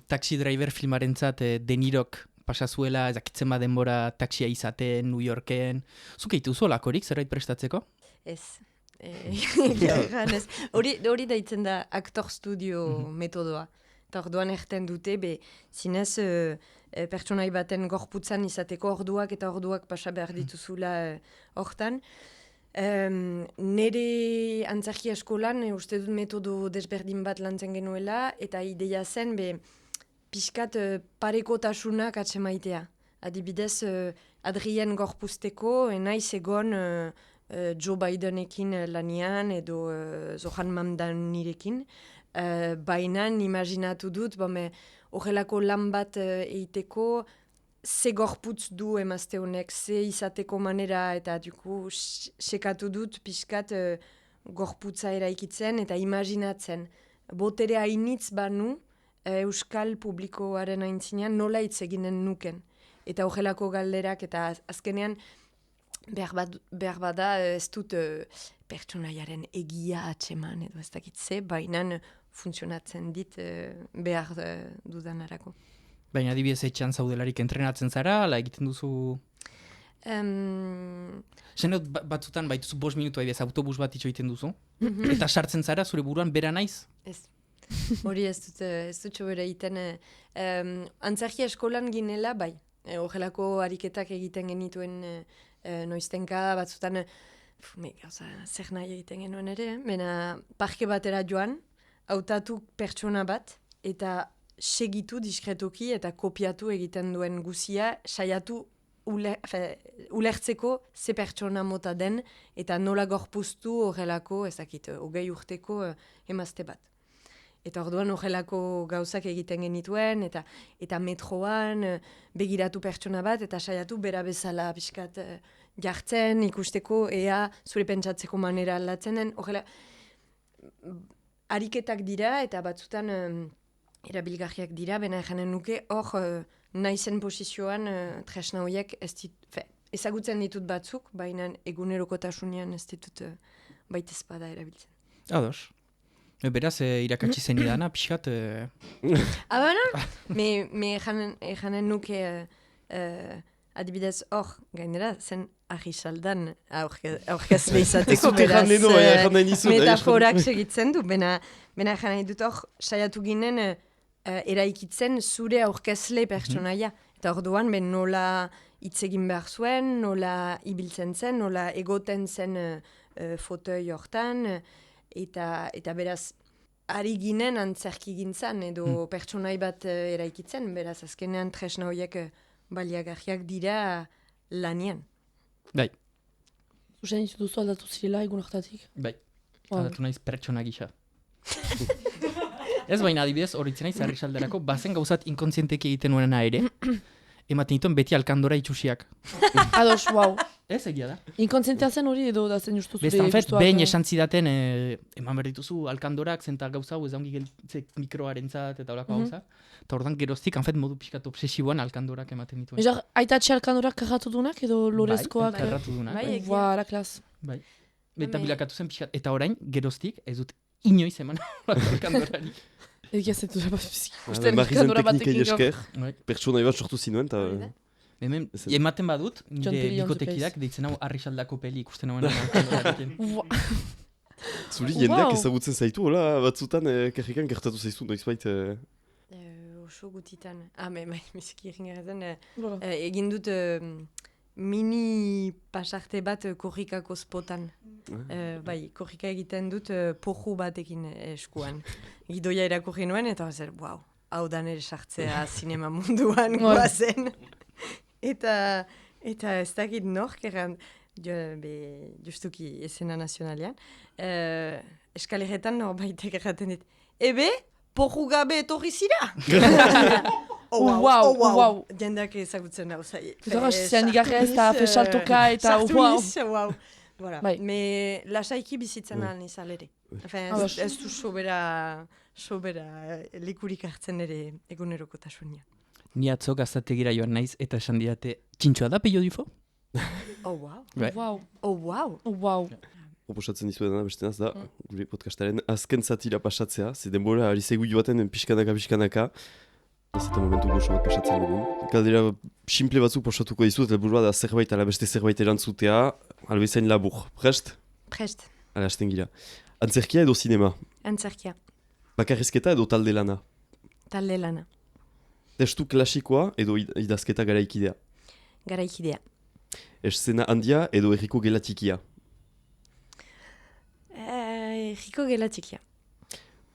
Taxi Driver filmarentzat De Nirok pasazuela, ezakitzen denbora taxia izaten, New Yorken. Zuk eitu zolakorik, zerbait prestatzeko? Ez. Hori daitzen da aktor studio metodoa. Eta orduan erten dute, zinez pertsonai baten gorputzan izateko orduak eta orduak pasa behar dituzula hortan. Nere antzerki eskolan uste dut metodo desberdin bat lantzen genuela, eta ideia zen pixkat parekotasunak atsemaitea. Adibidez, Adrien gorpuzteko naiz egon Joe Bidenekin lanian edo Zohan Mamdanirekin. Baina imaginatu dut, horrelako lan bat eiteko, ze gorputz du emazte honek, ze izateko manera, eta duku sekatu dut pixkat gorputza eraikitzen eta imaginatzen. Botere hainitz banu euskal publikoaren aintzinean nola hitz eginen nuken. Eta horrelako galderak, eta azkenean behar bada ez dut pertsonaiaren egia atseman edo ez dakit ze, baina funtzionatzen dit behar dudanarako. Baina adibidez etxean zaudelarik entrenatzen zara, ala egiten duzu... Zenot batzutan baituzu 5 minutu adibidez autobus bat itxoiten duzu, eta sartzen zara zure buruan bera naiz? Ez. Hori ez dut sobera egiten. Antzerki eskolan ginela, bai. Horrelako ariketak egiten genituen noiztenka, batzutan zer nahi egiten genuen ere. Bena parke batera joan, hautatu pertsona bat, eta segitu diskretoki eta kopiatu egiten duen guzia, saiatu ulertzeko ze pertsona mota den, eta nola gorpuztu horrelako, ezakit, 20 urteko emazte bat. Eta orduan horrelako gauzak egiten genituen, eta metroan begiratu pertsona bat, eta saiatu bera bezala pixkat jartzen, ikusteko, ea zure pentsatzeko manera aldatzen den. Horrela, ariketak dira, eta batzutan erabilgarriak dira, bena janen nuke, hor naizen posizioan tresna horiek ezagutzen ditut batzuk, baina egunerokotasunean ez ditut baita espada erabiltzen. Ados. Beraz, irakatsi zen idana, pixkat... Me janen nuke adibidez hor, gainera, zen ahisaldan aurkezle izateko, beraz metaforak segitzen du, bena janen dut hor, saiatu ginen eraikitzen zure aurkezle pertsonaia. Eta orduan, nola hitz egin behar zuen, nola ibiltzen zen, nola egoten zen fotoi hortan, eta beraz, ari ginen antzerki gintzan edo pertsonai bat eraikitzen, beraz, azkenean tresna horiek baliagarriak dira lanian. Bai. Zuzen duzu aldatu zirela egun hortatik? Bai, aldatu naiz pertsona gisa. Ez baina adibidez, horitzen naiz Argisaldarako, bazen gauzat inkontzienteki egiten nuena ere, ematen dituen beti alkandora itxusiak. Ados, wow. Ez egia da. Inkontzientea zen hori edo da zen justu zure gustuak. gustuak? Behin esan zidaten, eman behar dituzu alkandorak, zenta gauza hau ez daungi geltzek mikroarentzat eta horako gauza. Eta ordan geroztik, modu pixkat obsesiboan alkandorak ematen dituen. Ezak, aitatxe alkandorak karratu dunak edo lorezkoak? Bai, karratu dunak. Bai, klas. Bai. Eta bilakatu zen pixkat. Eta orain, geroztik, ez dut inoiz eman alkandorarik. Egia zetu da bat Marizen teknikei esker, pertsona bat sortu zinuen, eta... Hemen, ematen badut, nire bikotekidak deitzen hau Argisaldako peli ikusten hauen alkandorarekin. Zuri jendeak ezagutzen zaitu, hola, batzutan kerrikan gertatu zaizu, noizbait... Oso gutitan. Miziki egin dut mini pasarte bat korrikako spotan. Korrika egiten dut poju batekin eskuan. Gidoia erakurri nuen, eta wow, hau da nire sartzea zinema munduan guazen. Eta ez dakit nork erran, justuki esena nazionalean, eskaleretan norbaitek erraten dit, ebe, poju gabe etorri zira! Wow. Jendeak ezagutzen hau zai. Zora, zean igarra ez da fesaltoka eta wow. Voilà. Bai. Me lasaiki bizitzen ahal nizal ere. Ez du sobera likurik hartzen ere egunerokotasunia. Ni atzo gaztategira joan naiz eta esan didate, txintxoa da Pello Dufo? Oh, wow. Bai. Wow. Oh, wow. Wow. Proposatzen dizuetana bestenaz da, gure podcastaren azken zatira pasatzea, ze denbora ari zegu joaten pixkanaka, ez eta momentu gozo bat pasatzen dugun. Galdera simple batzuk posatuko dizut, helburua da zerbait ala beste zerbait erantzutea, albezain labur. Prest? Prest. Hala, hasten gira. Antzerkia edo sinema? Antzerkia. Bakarrizketa edo talde lana? Talde lana. Testu klasikoa edo idazketa garaikidea? Garaikidea. Eszena handia edo herriko gelatikia? Erriko gelatikia.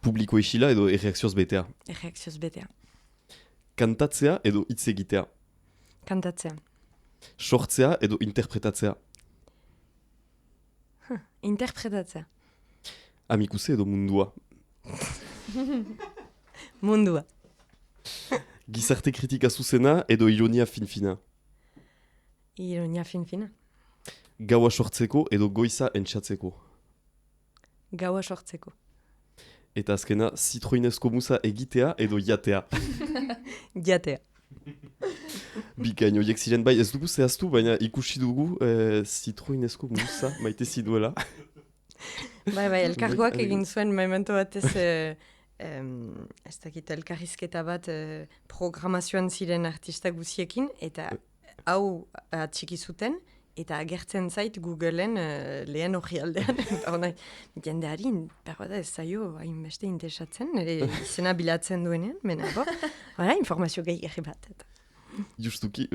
Publiko isila edo erreakzioz betea? Erreakzioz betea. Kantatzea edo hitz egitea? Kantatzea. Sortzea edo interpretatzea? Interpretatzea. Amikuse edo mundua? Mundua. Gizarte kritika zuzena edo ironia finfina? Ironia finfina. Gaua sortzeko edo goiza entxatzeko? Gaua sortzeko. Eta azkena, zitroinezko musa egitea edo jatea? Jatea. Bikain, horiek ziren bai, ez dugu zehaztu, baina ikusi dugu zitroinezko musa maite ziduela. Bai, elkargoak egin zuen momentu batez, ez dakit, elkarrizketa bat programazioan ziren artista guziekin, eta hau atxiki zuten, eta agertzen zait Googleen lehen hori aldean. Eta hori, jendeari, berbada ez zaio, hainbeste interesatzen, ere izena bilatzen duenean, mena, informazio gehiagri bat. Justuki,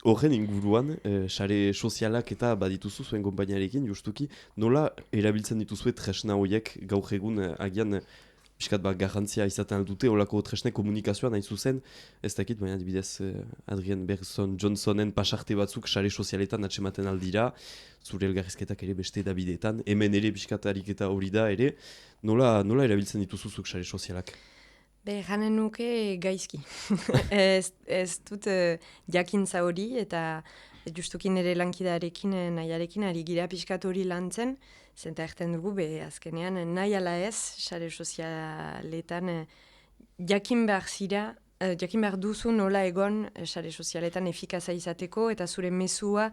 horren inguruan, sare sozialak eta badituzu zuen konpainiarekin, justuki, nola erabiltzen dituzue tresna horiek gaur egun agian piskat garrantzia izaten aldute, holako tresne komunikazioan hain zuzen, ez dakit, baina adibidez Adrian Bergson Johnsonen pasarte batzuk sare sozialetan atsematen aldira, zure elgarrizketak ere beste edabideetan, hemen ere piskat ariketa hori da ere, nola erabiltzen dituzuzuk sare sozialak? Janen nuke gaizki. ez dut jakintza hori eta justukin ere lankidarekin, nahiarekin, ari gira pixkat hori lantzen, zenta erten dugu, azkenean nahi ala ez, sare sozialetan jakin behar duzu nola egon sare sozialetan efikaza izateko eta zure mezua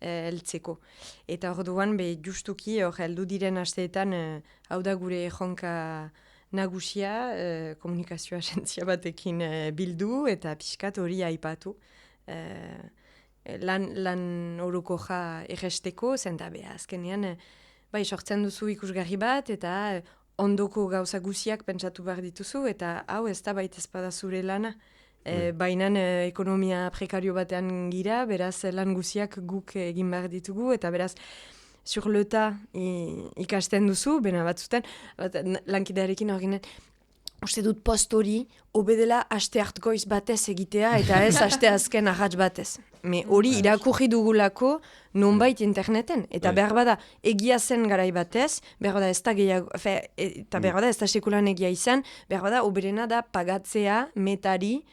heltzeko. Eta orduan, justuki hor heldu diren asteetan, hau da gure jonka nagusia, komunikazioa agentzia batekin bildu eta pixkat hori aipatu. Lan orokoja erresteko, zenta azkenean, sortzen duzu ikusgarri bat eta ondoko gauza guziak pentsatu behar dituzu eta hau ez da baita ezpada zure lana. Baina ekonomia prekario batean gira, beraz lan guziak guk egin behar ditugu eta beraz surleta ikasten duzu, bena batzuten, lankidearekin horginen, uste dut post hori, obedela aste hartgoiz batez egitea eta ez aste azken arratz batez. Hori irakurri dugulako nonbait interneten. Eta behar bada egia zen garai batez, behar bada ez da gehiago, eta behar bada ez da sekulan egia izan, behar bada oberena da pagatzea metari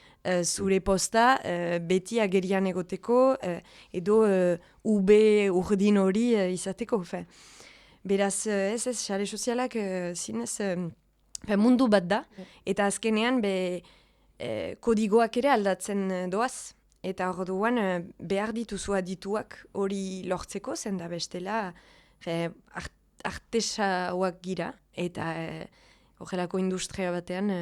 zure posta beti agerian egoteko edo ube urdin hori izateko. Beraz ez sare sozialak zinez mundu bat da, eta azkenean kodigoak ere aldatzen doaz. Eta orduan behar dituzu adituak hori lortzeko, zen da bestela artesauak gira, eta horrelako industria batean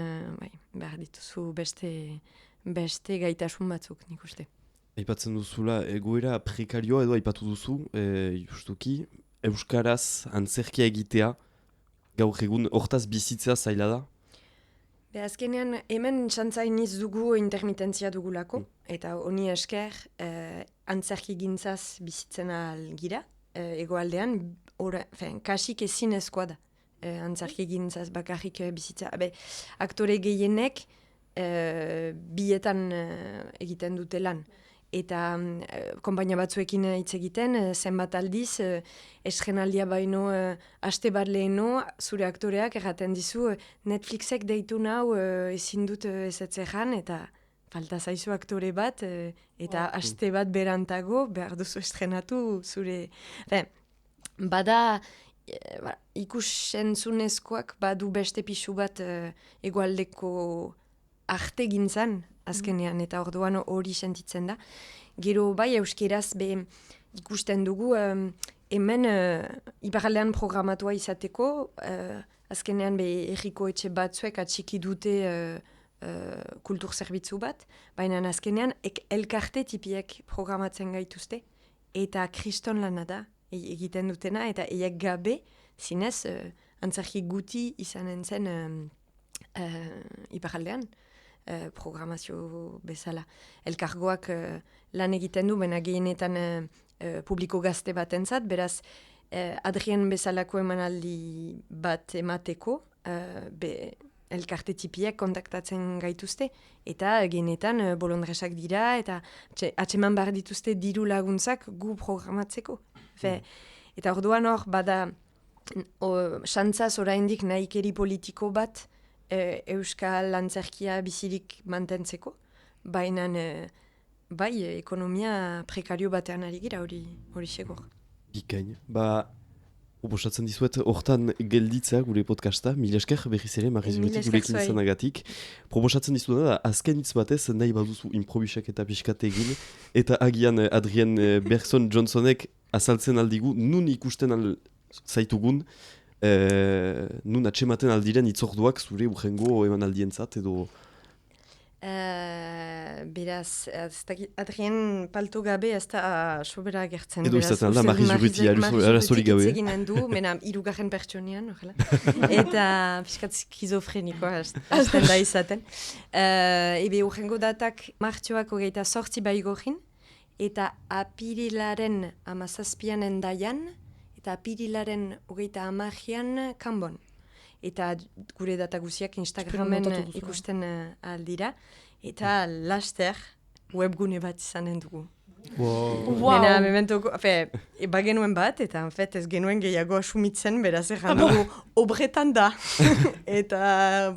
behar dituzu beste gaitasun batzuk, nik uste. Aipatzen duzula, egoera prekarioa edo aipatu duzu, justuki, euskaraz antzerkia egitea, gaur egun hortaz bizitzea zaila da? Azkenean, hemen txantzainiz dugu intermitentzia dugulako, eta honi esker antzerki gintzaz bizitzen algira, egoaldean, kasik ezin ezkoa da, antzerki gintzaz bakarrik bizitza. Aktore gehienek bietan egiten dute lan. Eta konpainia batzuekin hitz egiten, zenbat aldiz, estrenaldia baino, aste bat leheno, zure aktoreak erraten dizu, Netflixek deitu nau ezin dut ezetzeran, eta falta zaizu aktore bat, eta aste bat berantago, behar duzu estrenatu zure... bada ikusentzunezkoak badu beste pixu bat egualdeko arte gintzan, azkenean, eta orduan hori sentitzen da. Gero bai euskeraz be ikusten dugu hemen iparraldean programatua izateko, azkenean be erriko etxe batzuek atxiki dute kultur zerbitzu bat, baina azkenean elkarte tipiek programatzen gaituzte, eta kriston lana da egiten dutena, eta eiek gabe zinez antzerki guti izanen zen iparraldean. Programazio bezala. Elkargoak lan egiten du, baina gehienetan publiko gazte batentzat, beraz Adrien bezalako emanaldi bat emateko, elkarte tipiek kontaktatzen gaituzte, eta gehienetan bolondresak dira, eta atseman behar dituzte diru laguntzak gu programatzeko. Eta orduan hor, bada xantzaz oraindik nahikeri politiko bat, euskal antzerkia bizirik mantentzeko, baina bai, ekonomia prekario batean ari gira hori segur. Ikain, oposatzen dizuet, hortan gelditzea gure podcasta, mila esker berriz ere, Marizuretik gurekin izanagatik. Proposatzen dizuet da, azken hitz batez, nahi baduzu improbisak eta pixkat egin, eta agian Adrien Bergson Johnsonek azaltzen aldigu, nun ikusten zaitugun, nun atxematen aldiren itzorduak zure urrengo eman aldientzat edo... Beraz, Adrien palto gabe ez da sobera gertzen. Edo izaten alda, Marizuretik arazorik gabe. Eginen du, mena irugarren pertsonian, eta piskat skizofrenikoa hasten da izaten. Ebe urrengo datak martxoak 28 baigorrin, eta apirilaren 17an endaian, eta apirilaren 30an kanbon. Eta gure data guziak Instagramen ikusten aldira. Eta laster webgune bat izanen dugu. Nena, mementoko, bagenuen bat, eta ez genuen gehiago asumitzen, beraz erran dugu obretan da. Eta,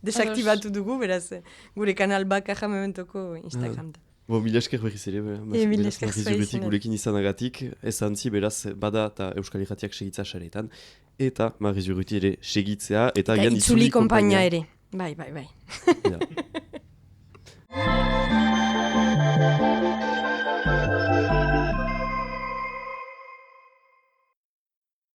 desaktibatu dugu, beraz gure kanal bakarra mementoko Instagram da. Mila esker berriz ere, beraz Marizuretik gurekin izanagatik, ez antzi beraz bada eta Euskal Irratiak segitza saretan, eta Marizuretik ere segitzea, eta itzuli konpainia ere. Bai.